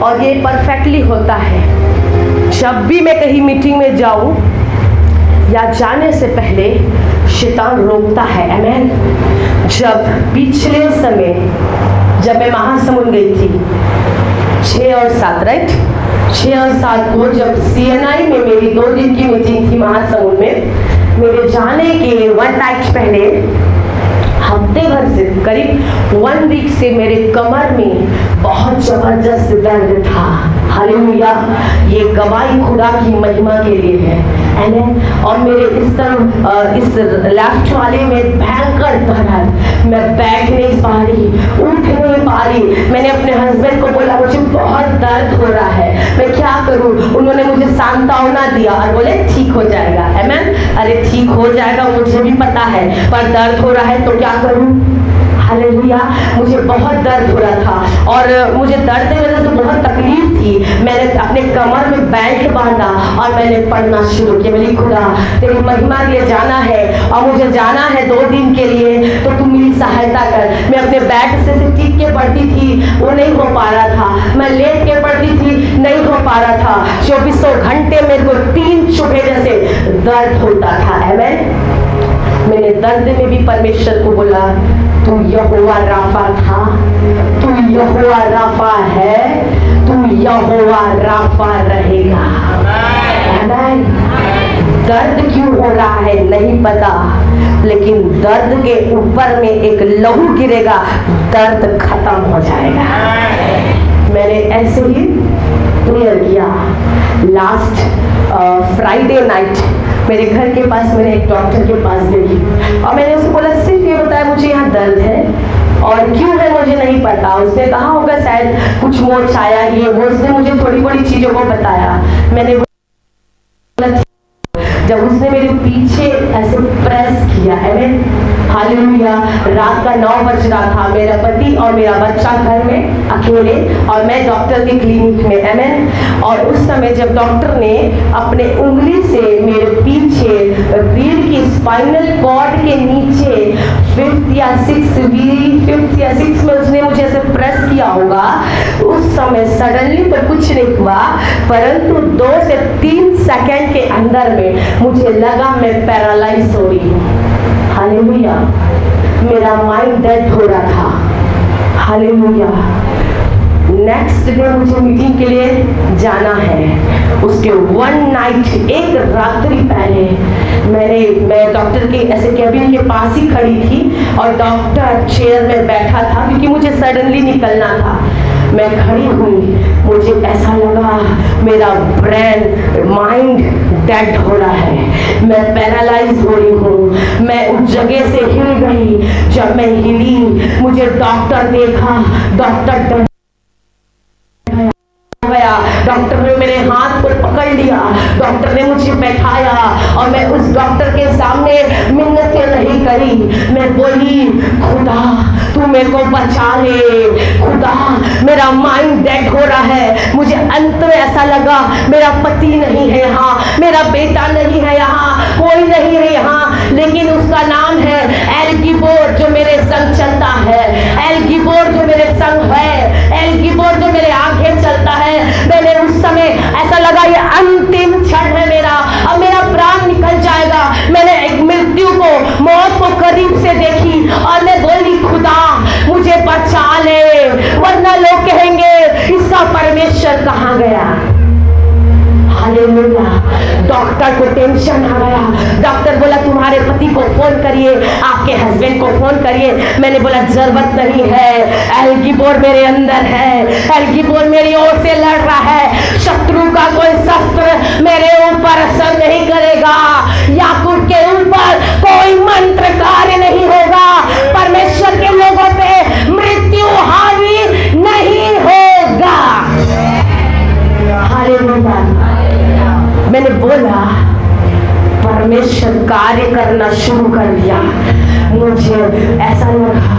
और ये परफेक्टली होता है। जब भी मैं कहीं मीटिंग में जाऊं या जाने से पहले शैतान रोकता है, आमीन। जब पिछले समय जब मैं महासमुंद गई थी 6 और 7, राइट, 6 और 7 को जब CNI में मेरी 2 दिन की मीटिंग थी महासमुंद में, मेरे जाने के 1 नाइट पहले हफ्ते भर से करीब 1 वीक से मेरे कमर में बहुत जबरदस्त दर्द था। हालेलुया। ये गवाही खुदा की महिमा के लिए है, और मेरे इस लेफ्ट वाले में भयंकर दर्द, मैं बैठ नहीं पा रही, उठ नहीं पा रही। मैंने अपने हस्बैंड को बोला मुझे बहुत दर्द हो रहा है, मैं क्या करूं? उन्होंने मुझे सांत्वना दिया और बोले ठीक हो जाएगा, आमीन। अरे ठीक हो जाएगा मुझे भी पता है, पर दर्द हो रहा है तो क्या करूं? हालेलुया। मुझे बहुत दर्द हो रहा था और मुझे दर्द की वजह से बहुत तकलीफ थी। मैंने अपने कमर में बेल्ट बांधा और मैंने पढ़ना शुरू किया। मेरी खुदा तेरी महिमा के लिए जाना है और मुझे जाना है 2 दिन के लिए, तो तू मेरी सहायता कर। मैं अपने बेड से टिक के पढ़ती थी, वो नहीं हो पा रहा था। मैं लेट के पढ़ती थी, नहीं हो पा रहा था। 24 घंटे मेरे को 3 चुभे जैसे दर्द होता था, आमीन। मैंने दर्द में भी परमेश्वर को बोला तू यहोवा राफा था, तू यहोवा राफा है, तू यहोवा राफा रहेगा। आमेन। दर्द क्यों हो रहा है नहीं पता, लेकिन दर्द के ऊपर में एक लहू गिरेगा, दर्द खत्म हो जाएगा। मैंने ऐसे ही प्रेयर किया। लास्ट फ्राइडे नाइट मेरे घर के पास मेरे एक डॉक्टर के पास गई और मैंने उसको बोला सिर्फ ये बताया मुझे यहाँ दर्द है और क्यों है मुझे नहीं पता। उसने कहा होगा शायद कुछ मोच आया ये वो, उसने मुझे थोड़ी बड़ी चीजों को बताया। मैंने जब उसने मेरे पीछे ऐसे प्रेस किया, हालेलुया, रात का 9 बज रहा था, मेरा पति और मेरा बच्चा घर में अकेले और मैं डॉक्टर के क्लिनिक में, आमेन। और उस समय जब डॉक्टर ने अपने उंगली से मेरे पीछे रीढ़ की स्पाइनल कॉर्ड के नीचे 5th या 6th में उसने मुझे ऐसे प्रेस किया होगा, उस समय सडनली तो कुछ नहीं हुआ, परंतु 2 से 3 सेकंड के अंदर में मुझे लगा मैं पैरालाइज हो रही हूँ। हालेलुया, मेरा माइंड डेड हो रहा था। हालेलुया। नेक्स्ट डे मुझे मीटिंग के लिए जाना है। उसके 1 नाइट, एक रात्रि पहले मैं डॉक्टर के ऐसे कैबिन के पास ही खड़ी थी और डॉक्टर चेयर में बैठा था क्योंकि मुझे सडनली निकलना था। मैं खड़ी हुई, मुझे ऐसा लगा मेरा ब्रेन माइंड डेड हो रहा है, मैं पैरालाइज हो रही हूँ। मैं उस जगह से हिल गई। जब मैं हिली मुझे डॉक्टर देखा, डॉक्टर गया, डॉक्टर ने मेरे हाथ को पकड़ लिया, डॉक्टर ने मुझे बैठाया और मैं उस डॉक्टर के सामने मिन्नतें नहीं करी। मैं बोली खुदा तू मेरे को बचा ले, खुदा मेरा माइंड डेड हो रहा है। मुझे अंत में ऐसा लगा मेरा पति नहीं है यहाँ, मेरा बेटा नहीं है यहाँ, कोई नहीं है यहाँ, लेकिन उसका नाम है एल गिबोर जो मेरे संग चलता है, एल गिबोर जो मेरे संग है, एल गिबोर जो मेरे आगे चलता है। मैंने उस समय ऐसा लगा ये अंतिम क्षण है मेरा, अब मेरा प्राण निकल जाएगा। मैंने एक मृत्यु को, मौत को करीब से देखी और मैं बोली खुदा मुझे बचा ले, वरना लोग कहेंगे इसका परमेश्वर कहाँ गया। हालेलुया। डॉक्टर को टेंशन आ गया। डॉक्टर बोला तुम्हारे पति को फोन करिए, आपके हस्बैंड को फोन करिए। मैंने बोला जरूरत नहीं है, एल गिबोर मेरे अंदर है, एल गिबोर मेरी ओर से लड़ रहा है, शत्रु का कोई शस्त्र मेरे ऊपर असर नहीं करेगा, याकूब के ऊपर कोई मंत्र कार्य नहीं होगा, परमेश्वर के लोगों पे मृत्यु हावी नहीं होगा। हालेलुया। मैंने बोला परमेश्वर कार्य करना शुरू कर दिया। मुझे ऐसा लगा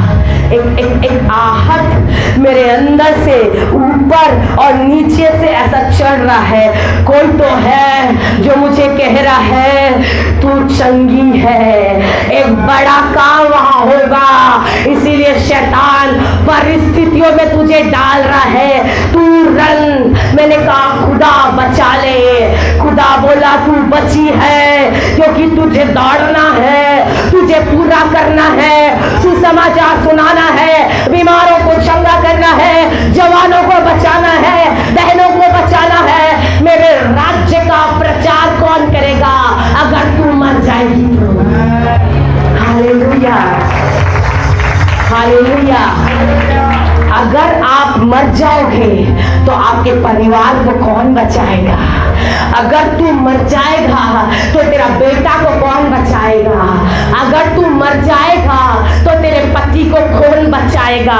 एक आहट मेरे अंदर से ऊपर और नीचे से ऐसा चढ़ रहा है। कोई तो है जो मुझे कह रहा है तू चंगी है, एक बड़ा काम वहां होगा, इसीलिए शैतान परिस्थितियों में तुझे डाल रहा है, तू रन। मैंने कहा खुदा बचा ले। खुदा बोला तू बची है क्योंकि तुझे दौड़ना है, तुझे पूरा करना है, सुसमाचार सुनाना है, बीमारों को चंगा करना है, जवानों को बचाना है, बहनों को बचाना है। मेरे राज्य का प्रचार कौन करेगा अगर तू मर जाएगी तो। Hallelujah, hallelujah. अगर आप मर जाओगे तो आपके परिवार को कौन बचाएगा? अगर तू मर जाएगा तो तेरा बेटा को कौन बचाएगा? अगर तू मर जाएगा तो तेरे पति को कौन बचाएगा?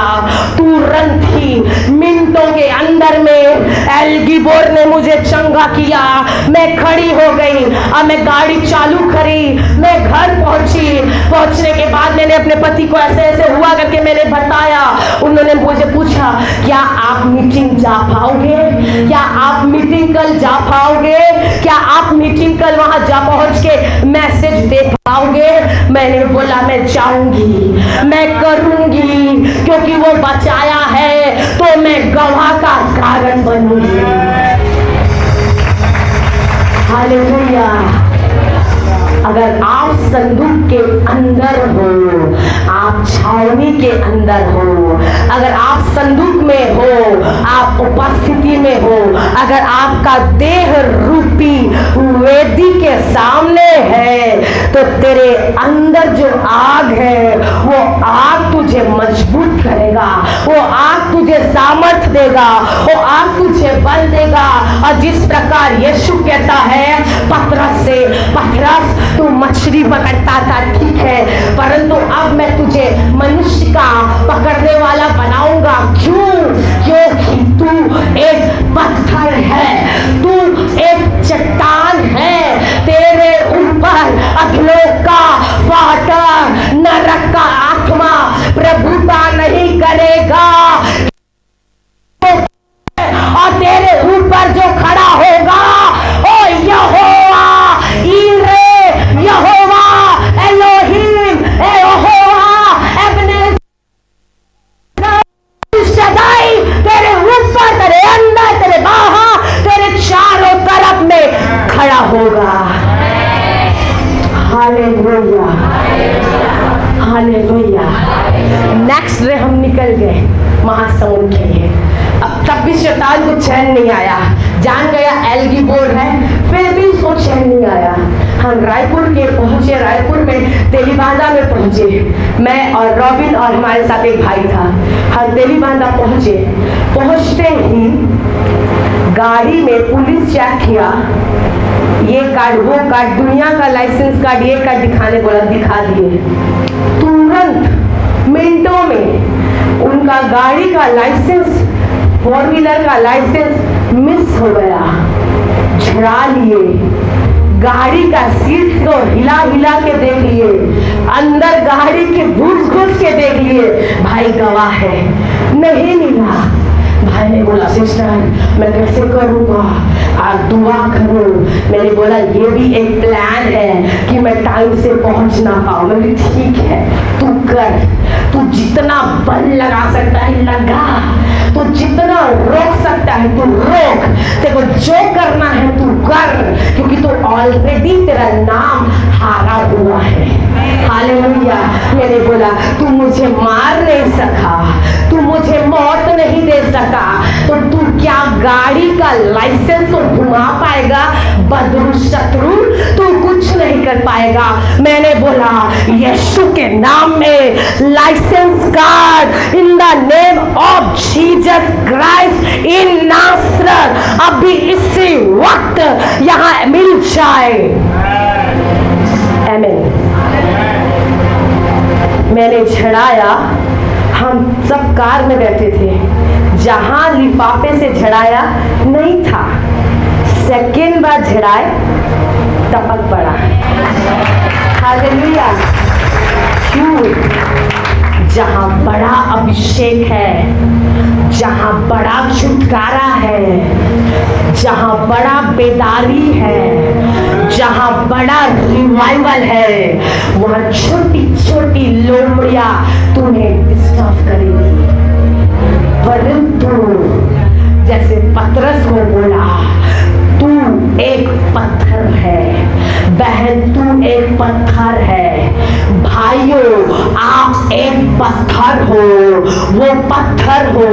तुरंत ही मिनटों के अंदर में एल गिबोर ने मुझे चंगा किया। मैं खड़ी हो गई और मैं गाड़ी चालू करी, मैं घर पहुंचने के बाद मैंने अपने पति को ऐसे ऐसे हुआ करके मैंने बताया। उन्होंने मुझे पूछा क्या आप मीटिंग जा पाओगे, क्या आप मीटिंग कल जा पाओगे, क्या आप मीटिंग कल वहां जा पहुंच के मैसेज दे पाओगे? मैंने बोला मैं जाऊंगी, मैं करूंगी, क्योंकि वो बचाया है तो मैं गवाह का कारण बनूंगी। हालेलुया। अगर आप संदूक के अंदर हो, आप छावनी के अंदर हो, अगर आप संदूक में हो, आप उपस्थिति में हो, अगर आपका देह रूपी वेदी के सामने है तो तेरे अंदर जो आग है वो आग तुझे मजबूत करेगा, वो आग तुझे सामर्थ देगा, वो आग तुझे बल देगा। और जिस प्रकार यीशु कहता है पतरस से, पतरस तू मछली पकड़ता था ठीक है, परंतु अब मैं तुझे मनुष्य का पकड़ने वाला बनाऊंगा। क्यों? क्योंकि तू एक पत्थर है, तू एक चट्टान है, तेरे ऊपर अधलोक का फाटक, नरक का आत्मा प्रभुता नहीं करेगा। और तेरे ऊपर जो खड़ा होगा ओ यहोवा ईरे, यहोवा एलोहिम, यहोवा एबनेज़र, सदाई तेरे ऊपर, तेरे अंदर, तेरे बाहर, तेरे चारों तरफ में खड़ा होगा। Hallelujah, hallelujah. नेक्स्ट डे हम निकल गए महासमुंद के लिए। अब तब भी शैतान को चैन नहीं आया, जान गया एलगी बोर्ड है, फिर भी उसको चैन नहीं आया। हम रायपुर के पहुंचे, रायपुर में तेलीबांधा में पहुंचे, मैं और रॉबिन और हमारे साथ एक भाई था। हम तेलीबांधा पहुंचे, पहुंचते ही गाड़ी में पुलिस चेक किया, ये कार्ड वो कार्ड, दुनिया का लाइसेंस कार्ड, ये कार्ड दिखाने बोला, दिखा दिए। तुरंत मिनटों में उनका गाड़ी का लाइसेंस, 4 व्हीलर का लाइसेंस मिस हो गया। छुड़ा लिए, गाड़ी का सीट को हिला हिला के देख लिए, अंदर गाड़ी के घुस घुस के देख लिए, भाई गवाह है, नहीं मिला। भाई ने बोला सिस्टर मैं कैसे करूँगा, आप दुआ करो। मैंने बोला ये भी एक प्लान है कि मैं टाइम से पहुंच ना पाऊँ। मैंने ठीक है तू कर, तू जितना बल लगा सकता है लगा, तू जितना रोक सकता है तू रोक, तेरे को जो करना है तू कर, क्योंकि तू ऑलरेडी तेरा नाम हारा हुआ है। हालेलुया। मैंने बोला तू मुझे मार नहीं सका, तू मुझे मौत नहीं दे सका, तो तू क्या गाड़ी का लाइसेंस तो घुमा पाएगा? बदरू शत्रु तू कुछ नहीं कर पाएगा। मैंने बोला यीशु के नाम में licence card in the name of Jesus Christ in नासरत अभी इसी वक्त यहाँ मिल जाए। आमीन। मैंने झड़ाया, हम सब कार में बैठे थे, जहां लिफाफे से झड़ाया नहीं था, सेकेंड बार झड़ाए टपक पड़ा। हालेलुया। क्यों? जहां बड़ा अभिषेक है, जहां बड़ा छुटकारा है, जहां बड़ा बेदारी है, जहां बड़ा रिवाइवल है, वहां छोटी छोटी लोमड़ियां तुम्हें डिस्टर्ब करेगी। परंतु जैसे पतरस को बोला तू एक पत्थर है, बहन तू एक पत्थर है, भाइयों आप एक पत्थर हो, वो पत्थर हो,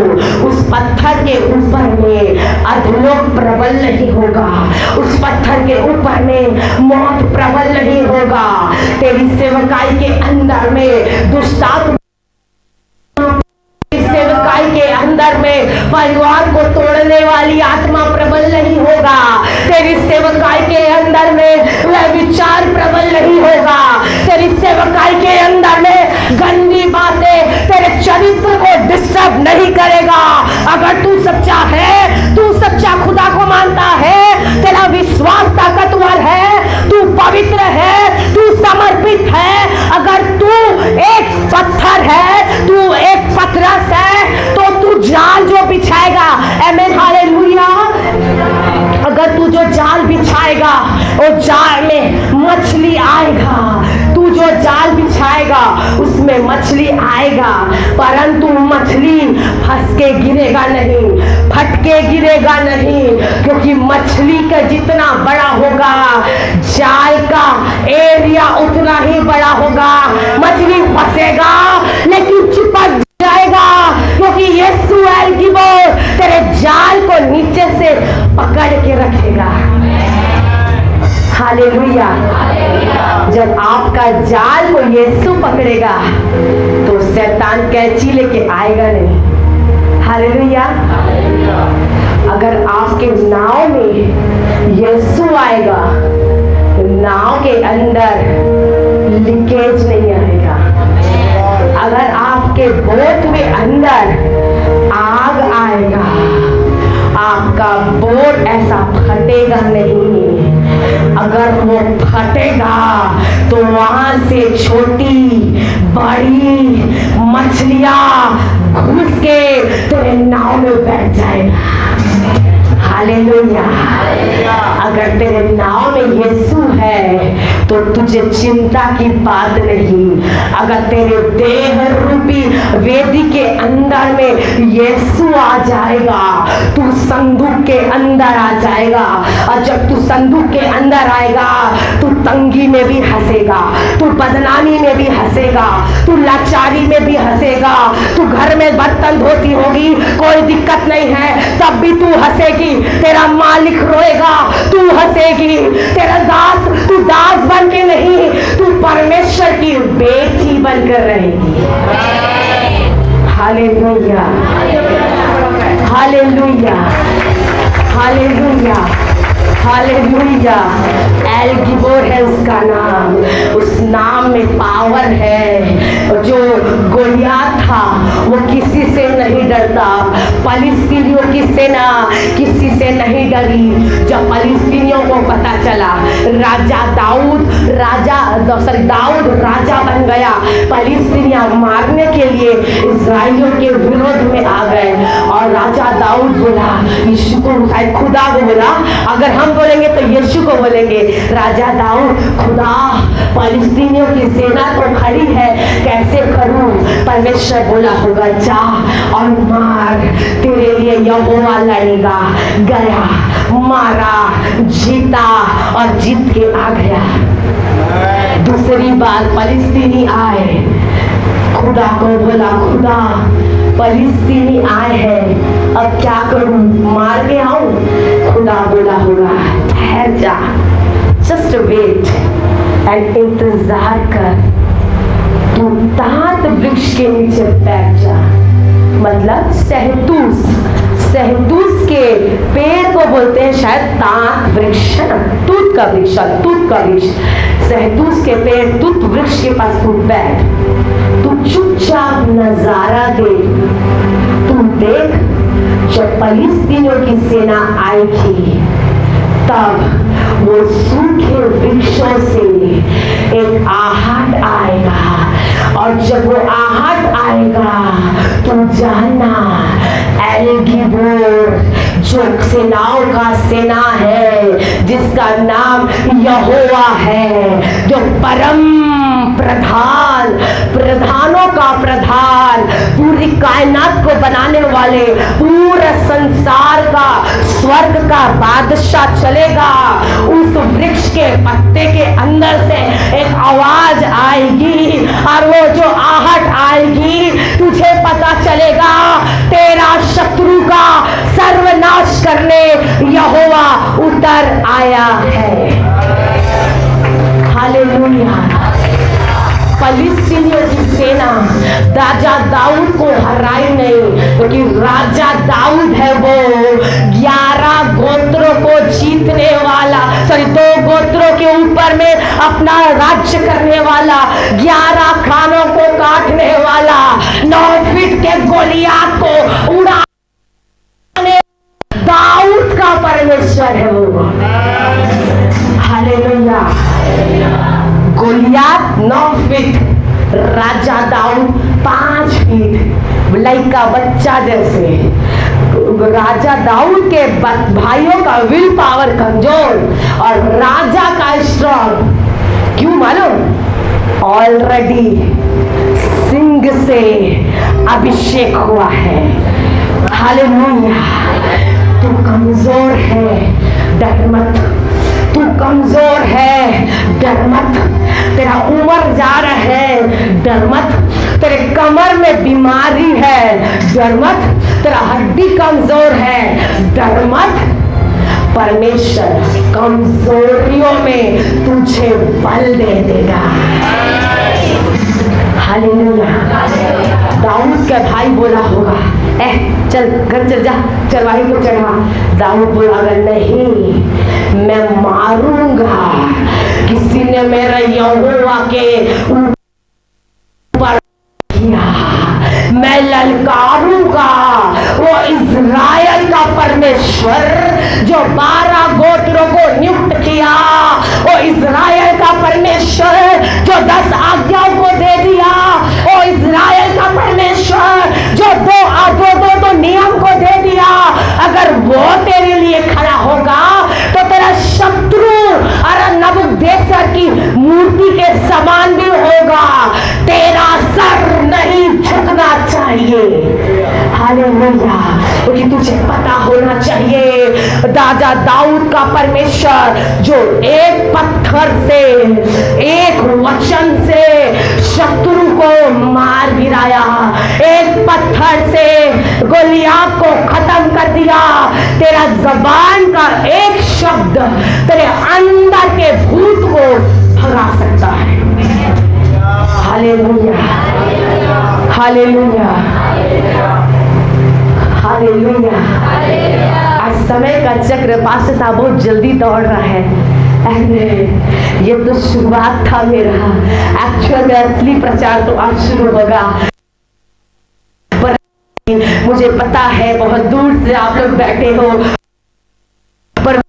उस पत्थर के ऊपर में अधलोक प्रबल नहीं होगा, उस पत्थर के ऊपर में मौत प्रबल नहीं होगा। तेरी सेवकाई के अंदर में दुष्टात्मा, सेवकाई के अंदर में परिवार को तोड़ने वाली आत्मा प्रबल नहीं होगा। तेरी सेवकाई के अंदर में वह विचार प्रबल नहीं होगा। तेरी सेवकाई के अंदर में गंदी बातें तेरे चरित्र को डिस्टर्ब नहीं करेगा। अगर तू सच्चा है, तू सच्चा खुदा को मानता है, तेरा विश्वास ताकतवर है, तू पवित्र है, तू समर्पित है, अगर तू एक पत्थर है, तू एक पतरस है, तो तू जाल जो बिछाएगा, आमीन हालेलुया, अगर तू जो जाल बिछाएगा वो जाल में मछली आएगा, तू जो जाल बिछाएगा उसमें मछली आएगा, परंतु मछली फंस के गिरेगा नहीं, फटके गिरेगा नहीं, क्योंकि मछली का जितना बड़ा होगा जाल का एरिया उतना ही बड़ा होगा। मछली फंसेगा लेकिन चिपक जाएगा, क्योंकि यीशु एल गिबोर तेरे जाल को नीचे से हालेलुया। जब आपका जाल को यीशु पकड़ेगा तो शैतान कैंची लेके आएगा नहीं। हालेलुया। अगर आपके नाव में यीशु आएगा तो नाव के अंदर लीकेज नहीं आएगा। अगर आपके बोट में अंदर आग आएगा, आपका बोट ऐसा फटेगा नहीं। अगर वो फटेगा तो वहां से छोटी बड़ी मछलियां घुस के तेरे नाव में बैठ जाएगा। हालेलुया। अगर तेरे नाव में यीशु है तो तुझे चिंता की बात नहीं। अगर तेरे देह रूपी वेदी के अंदर में यीशु आ जाएगा, तू संदूक के अंदर आ जाएगा। और जब तू संदूक के अंदर आएगा, तू तंगी में भी हंसेगा, तू बदनामी में भी हंसेगा, तू लाचारी में भी हंसेगा, तू घर में बर्तन धोती होगी, कोई दिक्कत नहीं है, तब भी तू हंसेगी। तेरा मालिक रोएगा, तू हंसेगी। तेरा दास, तू दास बन के नहीं, तू परमेश्वर की बेटी बनकर रहेगी। Hallelujah, hallelujah, hallelujah, hallelujah. El Gibbor है उसका नाम। उस नाम में पावर है। जो गोलियात था वो किसी से नहीं डरता। फलिस्तीनियों की सेना किसी से नहीं डरी। जब फलिस्तीनियों को पता चला दाऊद राजा बन गया, फलिस्तीनियां मारने के लिए इस्राएलियों के विरोध में आ गए। और राजा दाऊद बोला, यीशु को खुदा को बोला, अगर हम बोलेंगे तो यीशु को बोलेंगे, राजा दाऊद, खुदा फलिस्तीनियों की सेना तो खड़ी है, कैसे करूं? परमेश्वर बोला होगा, जा और मार, तेरे लिए यहोवा लड़ेगा। गया, मारा, जीता और जीत के आ गया। दूसरी बार फलिस्तीनी आए, खुदा को बोला, खुदा फलिस्तीनी आए हैं, अब क्या करूं? मार के आऊं? खुदा बोला होगा, ठहर जा, जस्ट वेट एंड इंतजार कर, तू तात वृक्ष के नीचे बैठ जा। मतलब सहतूस के पेड़ को बोलते हैं शायद तात वृक्ष, है ना, तूत का वृक्ष। सहतूस के पेड़, तूत वृक्ष के पास तू बैठ, तू चुपचाप नजारा देख। तू देख, जब फलिस्तीनियों की सेना आई थी तब वो सूखे वृक्षों से एक आहट आएगा। और जब वो आहट आएगा तो जानना, एल गिबोर जो सेनाओं का सेना है, जिसका नाम यहोवा है, जो परम प्रधान, प्रधानों का प्रधान, पूरी कायनात को बनाने वाले, पूरे संसार का, स्वर्ग का बादशाह चलेगा। उस वृक्ष के पत्ते के अंदर से एक आवाज आएगी और वो जो आहट आएगी, तुझे पता चलेगा तेरा शत्रु का सर्वनाश करने यहोवा उतर आया है। हालेलुया। फलिस्तीनियों की सेना राजा दाऊद को हराई नहीं, क्योंकि राजा दाऊद है वो 11 गोत्रों को जीतने वाला, 2 गोत्रों के ऊपर में अपना राज्य करने वाला, 11 खानों को काटने वाला, 9 फीट के गोलियात को उड़ाने दाऊद का परमेश्वर है वो। हालेलुया। गोलियात 9 फीट, राजा दाऊद 5 फीट, लड़का बच्चा जैसे। राजा दाऊद के भाइयों का विल पावर कमजोर और राजा का स्ट्रॉन्ग। क्यों मालूम? ऑलरेडी सिंह से अभिषेक हुआ है। हालेलुया। तू कमजोर है, डर मत। तू कमजोर है, डर मत। तेरा उम्र जा रहा है, डर मत। तेरे कमर में बीमारी है, डर मत। तेरा हड्डी कमजोर है, डर मत। परमेश्वर कमजोरियों में तुझे बल दे देगा। हालेलुया। दाऊद के भाई बोला होगा, चल घर चल जा, चरवाही को चढ़ा। दाऊद बोला, अगर नहीं मैं मारूंगा। किसी ने मेरे यहोवा के ऊपर किया, मैं ललकारूंगा। वो इज़राइल का परमेश्वर जो 12 गोत्रों को नियुक्त किया, वो इज़राइल का परमेश्वर जो 10 आज्ञाओं को दे दिया, वो इज़राइल का परमेश्वर जो दो नियम को दे दिया, अगर वो तेरे लिए खड़ा होगा तो तेरा शत्रु और नबूकदनेस्सर की मूर्ति के समान भी होगा। तेरा सर नहीं झुकना चाहिए। हालेलुया। क्योंकि तुझे पता होना चाहिए, राजा दाऊद का परमेश्वर जो एक पत्थर से, एक वचन से शत्रु को मार गिराया, एक पत्थर से गोलियात को खत्म कर दिया। तेरा जबान का एक शब्द तेरे अंदर के भूत को भगा सकता है। Hallelujah, hallelujah, hallelujah. आज समय का चक्र पास्टर साहब बहुत जल्दी दौड़ रहा है। ये तो शुरुआत था मेरा, एक्चुअल में असली प्रचार तो आज शुरू होगा। पर मुझे पता है बहुत दूर से आप लोग बैठे हो, पर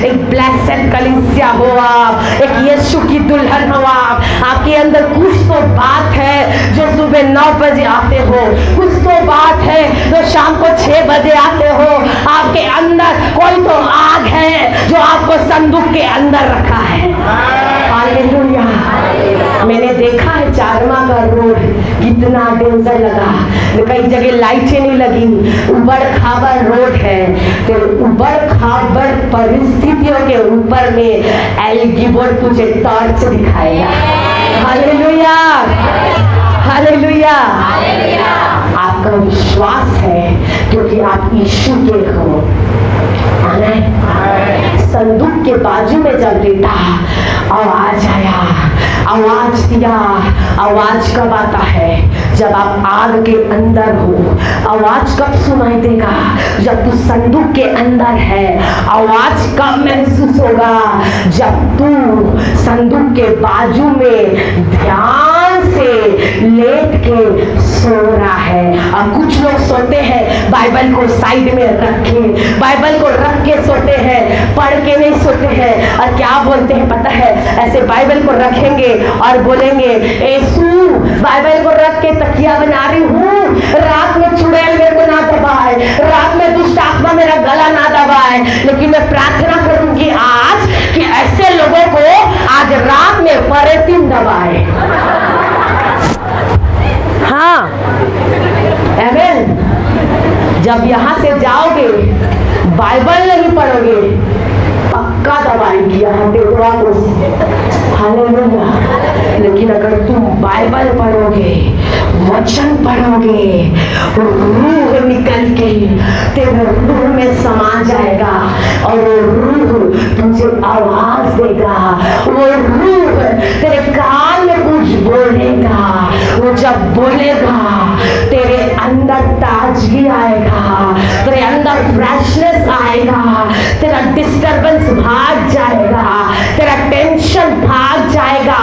एक ब्लेस्ड कलीसिया हो आप, एक यीशु की दुल्हन हो आप। आपके अंदर कुछ तो बात है जो सुबह 9 बजे आते हो, कुछ तो बात है जो शाम को 6 बजे आते हो। आपके अंदर कोई तो आग है जो आपको संदूक के अंदर रखा है। हालेलुया। मैंने देखा है चारमा का रोड कितना डेंजर लगा, कई जगह लाइटें नहीं लगी, उबड़ खाबड़ रोड है। तो उबड़ खाबड़ परिस्थितियों के ऊपर में एल गिबोर्ड तुझे टॉर्च दिखाएगा। Hallelujah, hallelujah. आपका विश्वास है क्योंकि आप यीशु के हो। संदूक के बाजू में जब बेटा आवाज आया, आवाज दिया। आवाज कब आता है? जब आप आग के अंदर हो। आवाज कब सुनाई देगा? जब तू संदूक के अंदर है। आवाज कब महसूस होगा? जब तू संदूक के बाजू में ध्यान से लेट के सो रहा है। अब कुछ लोग सोते हैं बाइबल को साइड में रख के, बाइबल को रख के सोते हैं, पढ़ के नहीं सोते हैं। और क्या बोलते हैं पता है? ऐसे बाइबल को रखेंगे और बोलेंगे, यीशु बाइबल को रख के तकिया बना रही हूँ, रात में चुड़ैल मेरे को ना दबाए, रात में दुष्ट आत्मा मेरा गला ना दबाए। लेकिन मैं प्रार्थना करूंगी आज कि ऐसे लोगों को आज रात में परेतिन दबाए। हाँ, आमीन। जब यहां से जाओगे बाइबल नहीं पढ़ोगे, पक्का दबाएंगी यहाँ टेकवा को। हालेलुया। लेकिन अगर तुम बाइबल पढ़ोगे, वचन पढ़ोगे, रूह निकल के तेरे रूह में समा जाएगा और वो रूह तुझे आवाज देगा। वो रूह तेरे कान में कुछ बोलेगा। वो जब बोलेगा तेरे अंदर ताजगी आएगा, तेरे अंदर फ्रेशनेस आएगा, तेरा डिस्टर्बेंस भाग जाएगा, तेरा टेंशन भाग जाएगा।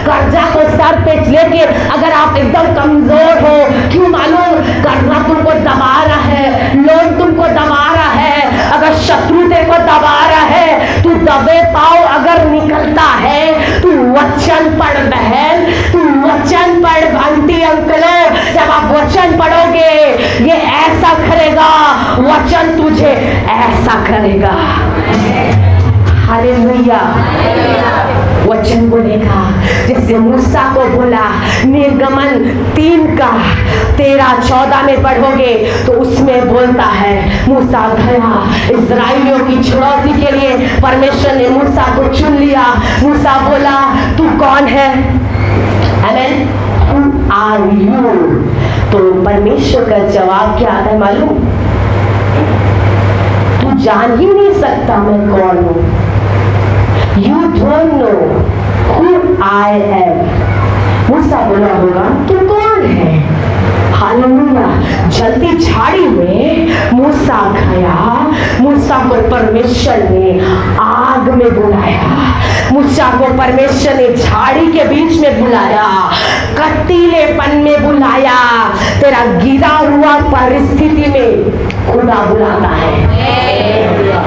कर्जा को सर पे लेके अगर आप एकदम कमजोर हो, क्यों मालूम? कर्जा तुमको दबा रहा है, लोन तुमको दबा रहा है, अगर शत्रु तेरे को दबा रहा है, तू दबे पाओ अगर निकलता है, तू वचन पढ़ बहन, तू वचन पढ़ आंटी अंकलों। जब आप वचन पढ़ोगे ये ऐसा करेगा, वचन तुझे ऐसा करेगा। हालेलुया। वचन बोलेगा, जैसे मूसा को बोला, निर्गमन 3 का 13-14 में पढ़ोगे तो उसमें बोलता है, मूसा गया इस्राएलियों की छुड़ौती के लिए। परमेश्वर ने मूसा को चुन लिया। मूसा बोला, तू कौन है? आमीन। Who are you? तो परमेश्वर का जवाब क्या आता है मालूम? तू जान ही नहीं सकता मैं कौन हूं। You don't know who I am. मूसा बोला होगा तू कौन है? हालेलुया। जलती झाड़ी में मूसा गया, मूसा को परमेश्वर ने आग में बुलाया, मूसा को परमेश्वर ने झाड़ी के बीच में बुलाया, कटीलेपन में बुलाया। तेरा गिरा हुआ परिस्थिति में खुदा बुलाता है,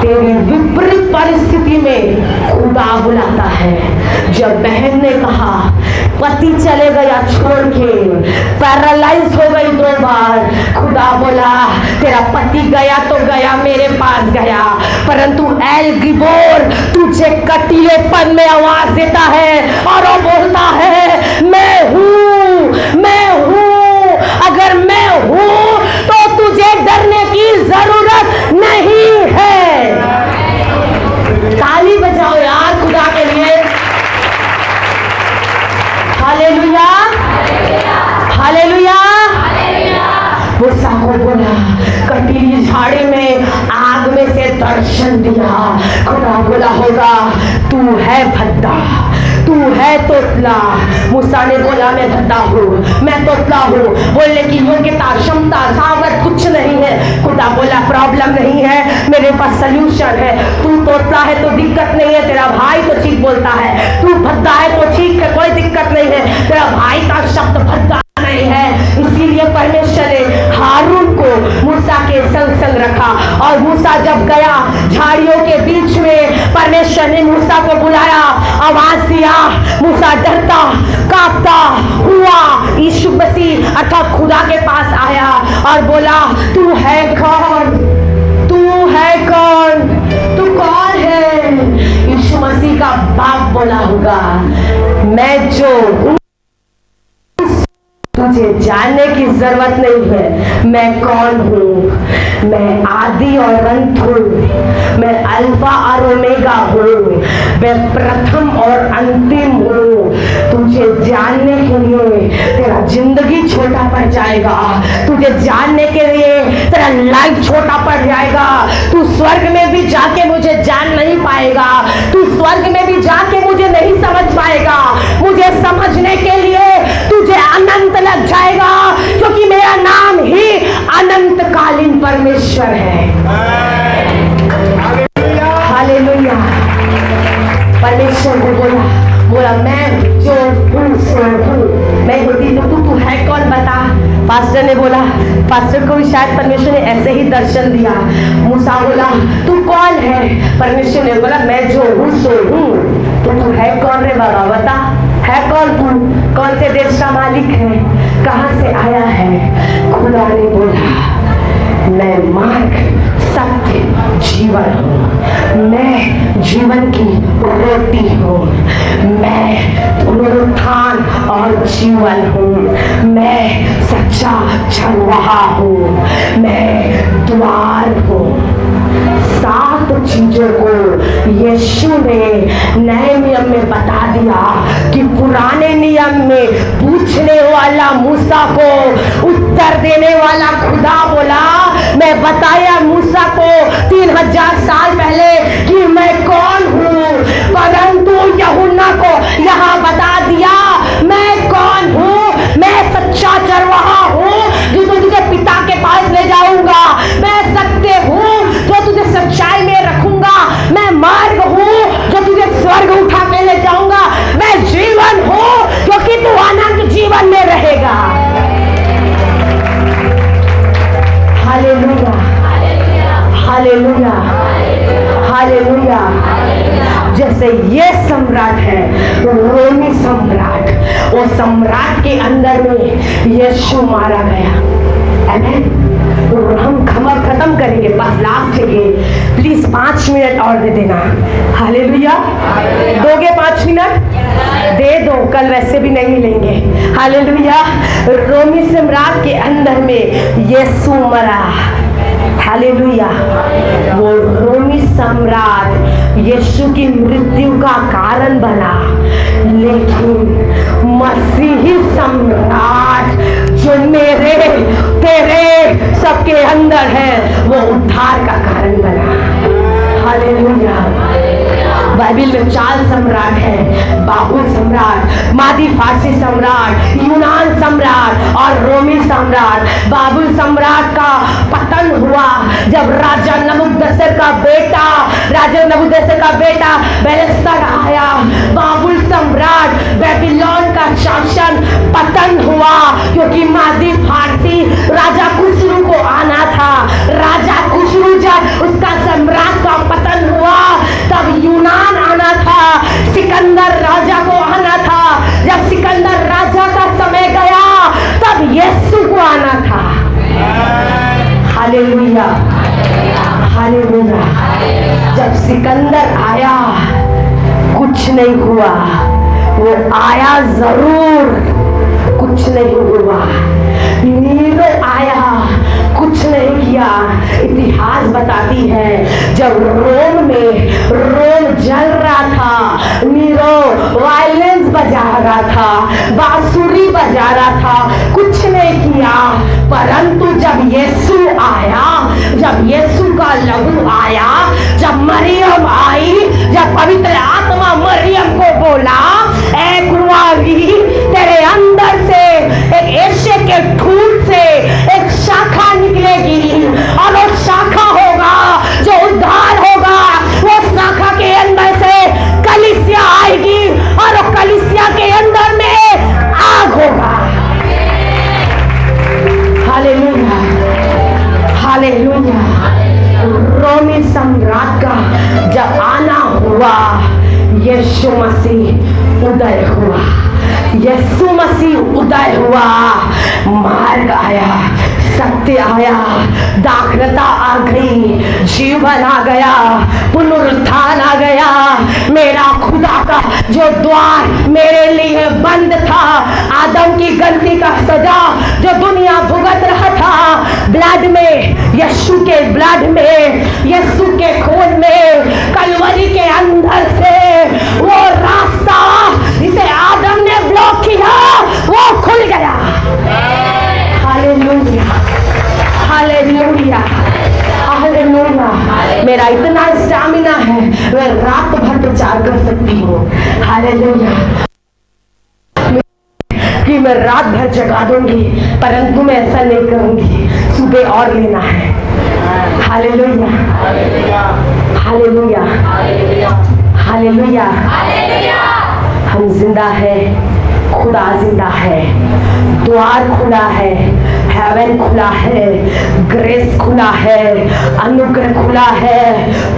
तेरी विपरीत परिस्थिति में खुदा बुलाता है। जब बहन ने कहा पति चले गया छोड़ के, पैरालाइज हो गई 2 बार, खुदा बोला तेरा पति गया तो गया, मेरे पास गया, परंतु एल गिबोर तुझे कटीलेपन में आवाज देता है और वो बोलता है मैं हूं, मैं हूं। अगर मैं हूं तो तुझे डरने की जरूरत नहीं है। ताली बजाओ यार खुदा के लिए। Hallelujah, hallelujah. मूसा को बोला कटीली झाड़ी में आग में से दर्शन दिया। खुदा बोला होगा तू है भद्दा, तू है तोतला। मूसा ने बोला मैं भद्दा हूँ, मैं तोतला हूँ, बोलने की योग्यता, क्षमता, सामर्थ कुछ नहीं है। खुदा बोला प्रॉब्लम नहीं है, मेरे पास सल्यूशन है। तू तोतला है तो दिक्कत नहीं है, तेरा भाई तो ठीक बोलता है। तू भद्दा है तो ठीक है, कोई दिक्कत नहीं है, तेरा भाई का शब्द भद्दा नहीं है। इसीलिए परमेश्वर ने हारून को मूसा के संग संग रखा और मूसा जब गया झाड़ियों के बीच में, परमेश्वर ने मूसा को बुलाया, आवाज दिया, मूसा डरता कांपता हुआ यीशु मसीह अर्थात खुदा के पास आया और बोला तू है कौन, तू है कौन, तू कौन है? यीशु मसीह का बाप बोला होगा मैं जो हूं तुझे जानने की जरूरत नहीं है। मैं कौन हूँ? मैं आदि और अंत हूँ, मैं अल्फा और ओमेगा हूँ, मैं प्रथम और अंतिम हूँ। तुझे जानने के लिए तेरा जिंदगी छोटा पड़ जाएगा, तुझे जानने के लिए तेरा लाइफ छोटा पड़ जाएगा। तू स्वर्ग में भी जाके मुझे जान नहीं पाएगा, तू स्वर्ग में भी जाके मुझे नहीं समझ पाएगा। मुझे समझने के लिए तुझे अनंत लग जाएगा, क्योंकि मेरा नाम ही अनंतकालीन परमेश्वर है। हालेलुया। परमेश्वर को बोला मैं जो हूँ सो हूँ। मैं बोलती तू है कौन बता। पास्टर ने बोला, पास्टर को भी शायद परमेश्वर ने ऐसे ही दर्शन दिया। मूसा बोला तू कौन है? परमेश्वर ने बोला मैं जो हूँ सो हूँ। तो तू है कौन रे बाबा, बता है कौन तू? कौन से देश का मालिक है? कहाँ से आया है? खुदा ने बोला मैं मार्ग, सत्य, जीवन हूँ, मैं जीवन की रोटी हूँ, मैं पुनरुत्थान और जीवन हूँ, मैं सच्चा चरवाहा हूँ, मैं द्वार हूँ। 7 चीजों को यीशु ने नए नियम में बता दिया कि पुराने नियम में पूछने वाला मूसा को उत्तर देने वाला खुदा बोला मैं बताया मूसा को 3000 साल पहले कि मैं कौन हूँ, परंतु यूहन्ना को यहाँ बता दिया मैं कौन हूँ। मैं सच्चा चरवाहा हूँ जो तुझे पिता के पास ले जाऊंगा, मैं सत्य हूँ जो तुझे सच्चाई में रखूंगा, मैं मार्ग हूँ जो तुझे स्वर्ग उठा के ले जाऊंगा, मैं जीवन हूँ क्योंकि तू अनंत जीवन में रहेगा। Hallelujah, hallelujah, hallelujah. जैसे ये सम्राट है रोमी सम्राट, वो सम्राट के अंदर में यीशु मारा गया। आमीन। तो हम खबर खत्म करेंगे, बस लास्ट है, प्लीज 5 मिनट और दे देना। हालेलुया। दोगे 5 मिनट? दे दो, कल वैसे भी नहीं लेंगे। हालेलुया। रोमी सम्राट के अंदर में यीशु मरा। हालेलुया। वो रोमी सम्राट यीशु की मृत्यु का कारण बना, लेकिन मसीही सम्राट जो मेरे तेरे सबके अंदर है वो उद्धार का कारण बना। बाइबिल में 4 सम्राट है, बाबुल सम्राट, मादी फारसी सम्राट, यूनान सम्राट और रोमी सम्राट। बाबुल सम्राट का पतन हुआ जब राजा नबूकदनेस्सर का बेटा बेलशस्सर आया। बाबुल सम्राट बेबीलोन का शासन पतन हुआ क्योंकि मादी फारसी राजा खुसरू को आना था। राजा खुसरू जब उसका सम्राट का पतन हुआ तब यूनान आना था, सिकंदर राजा को आना था। जब सिकंदर राजा का समय गया तब यीशु को आना था। Hallelujah, hallelujah. जब सिकंदर आया कुछ नहीं हुआ, वो आया जरूर, कुछ नहीं हुआ। नीरो आया, कुछ नहीं किया। इतिहास बताती है जब रोम जल रहा था, नीरो वायलेंस बजा रहा था, बांसुरी बजा रहा था, कुछ नहीं किया। परंतु जब यीशु आया, जब यीशु का लहू आया, जब मरियम आई, जब पवित्र आत्मा मरियम को बोला, ऐ कुंवारी, तेरे अंदर से एक एशे के ठूंठ से एक शाखा निकलेगी और वो शाखा होगा जो उद्धार होगा। वो शाखा के अंदर से कलीसिया आएगी और वो कलीसिया के अंदर में आग होगा। Hallelujah, hallelujah. रोमी सम्राट का जब आना हुआ, यीशु मसीह उदय हुआ, यीशु मसीह उदय हुआ। मार्ग आया, सत्य आया, दाखलता आ गई, जीवन आ गया, पुनरुत्थान आ गया। मेरा खुदा का जो द्वार मेरे लिए बंद था, आदम की गलती का सजा जो दुनिया भुगत रहा था, ब्लड में, यीशु के ब्लड में, यीशु के खून में, कलवरी के अंदर से वो रास्ता जिसे आदम ने ब्लॉक किया वो खुल गया। Hallelujah, hallelujah, hallelujah. मेरा इतना स्टैमिना है, मैं रात भर प्रचार कर सकती हूँ। हालेलुया, कि मैं रात भर जगा दूंगी, परंतु मैं ऐसा नहीं करूंगी, सुबह और लेना है। Hallelujah, hallelujah, hallelujah. हम जिंदा है, खुदा जिंदा है, द्वार खुला है, हेवन खुला है, ग्रेस खुला है, अनुग्रह खुला है,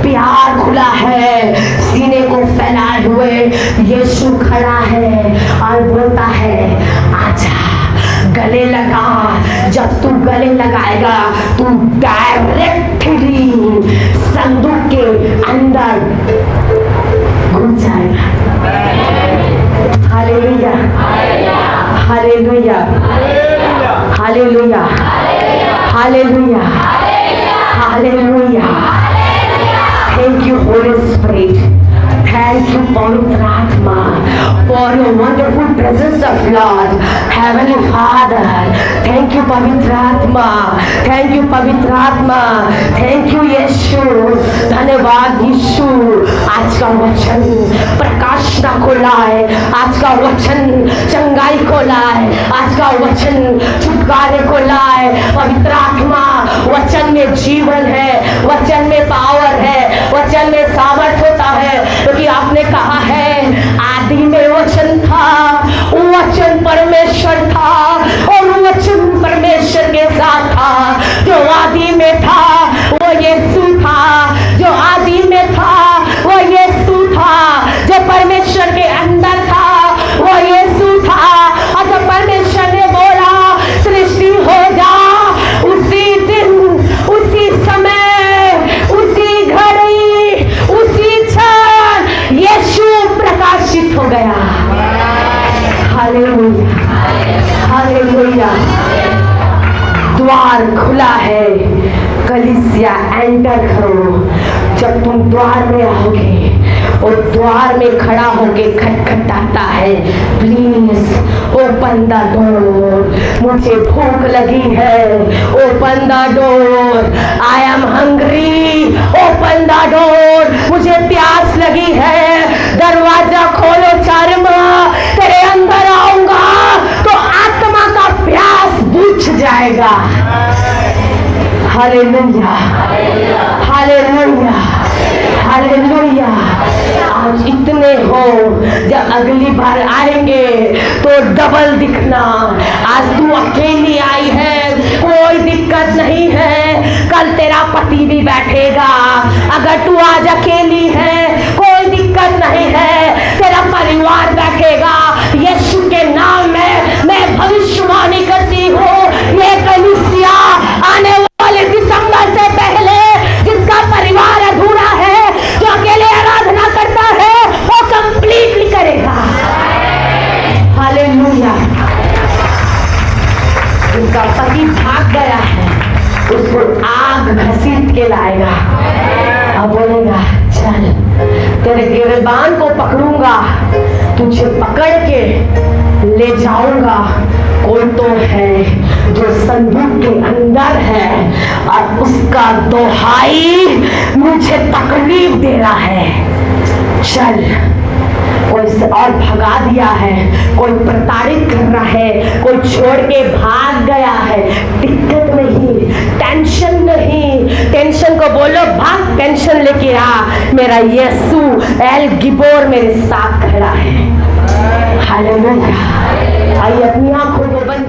प्यार खुला है। सीने को फैलाए हुए यीशु खड़ा है और बोलता है आजा, गले लगा। जब तू गले लगाएगा तू डायरेक्टली संदूक के अंदर घुस जाएगा। Hallelujah, hallelujah, hallelujah, hallelujah, hallelujah. Thank you, Holy Spirit. Thank you, पवित्र आत्मा, for your wonderful presence of Lord, Heavenly Father. Thank you, पवित्र आत्मा, thank you, पवित्र आत्मा, thank you, यीशु। धन्यवाद यीशु। आज का वचन प्रकाशना को लाए, आज का वचन चंगाई को लाए, आज का वचन छुटकारे को लाए। पवित्र आत्मा, वचन में जीवन है, वचन में पावर है, वचन में सामर्थ होता है, क्योंकि आपने कहा है आदि में वचन था, वचन परमेश्वर था और वचन परमेश्वर के साथ था। जो आदि में था वो यीशु था, जो आदि में था वो यीशु था, जो परमेश्वर के अंदर था वो यीशु था। और जब परमेश्वर ने बोला सृष्टि हो जा, उसी दिन, उसी समय, उसी घड़ी, उसी क्षण यीशु प्रकाशित हो गया। Hallelujah, hallelujah. द्वार खुला है, कलीसिया एंटर करो। जब तुम द्वार में आओगे और द्वार में खड़ा होके खटखटाता है, प्लीज ओपन द डोर, मुझे भूख लगी है, open the door, I am hungry, open the door, मुझे प्यास लगी है, दरवाजा खोलो चारमा, तेरे अंदर आऊंगा तो आत्मा का प्यास बुझ जाएगा। Hallelujah, hallelujah, hallelujah. आज इतने हो, जब अगली बार आएंगे तो डबल दिखना। आज तू अकेली आई है, कोई दिक्कत नहीं है, कल तेरा पति भी बैठेगा। अगर तू आज अकेली है, कोई दिक्कत नहीं है, तेरा परिवार बैठेगा। यीशु के नाम में मैं भविष्यवाणी करती हूँ, ये कलीसिया आने वाले दिसंबर से पहले जिसका परिवार अधूरा है, जो अकेले आराधना करता है, वो कंप्लीटली करेगा। हालेलुया। जिसका पति भाग गया है, उसको आग घसीट के लाएगा। अब बोलेगा चल तेरे गिरबान को पकड़ूंगा, तुझे पकड़ के ले जाऊंगा। कोई तो है जो संदूक के अंदर है और उसका दोहाई मुझे तकलीफ दे रहा है। चल, कोई से और भगा दिया है, कोई प्रताड़ित कर रहा है, कोई छोड़ के भाग गया है। दिक्कत नहीं, टेंशन नहीं, टेंशन को बोलो भाग, टेंशन लेके आ, मेरा यीशु एल गिबोर मेरे साथ खड़ा है। हालेलुया। आइए अपनी आंखों को बंद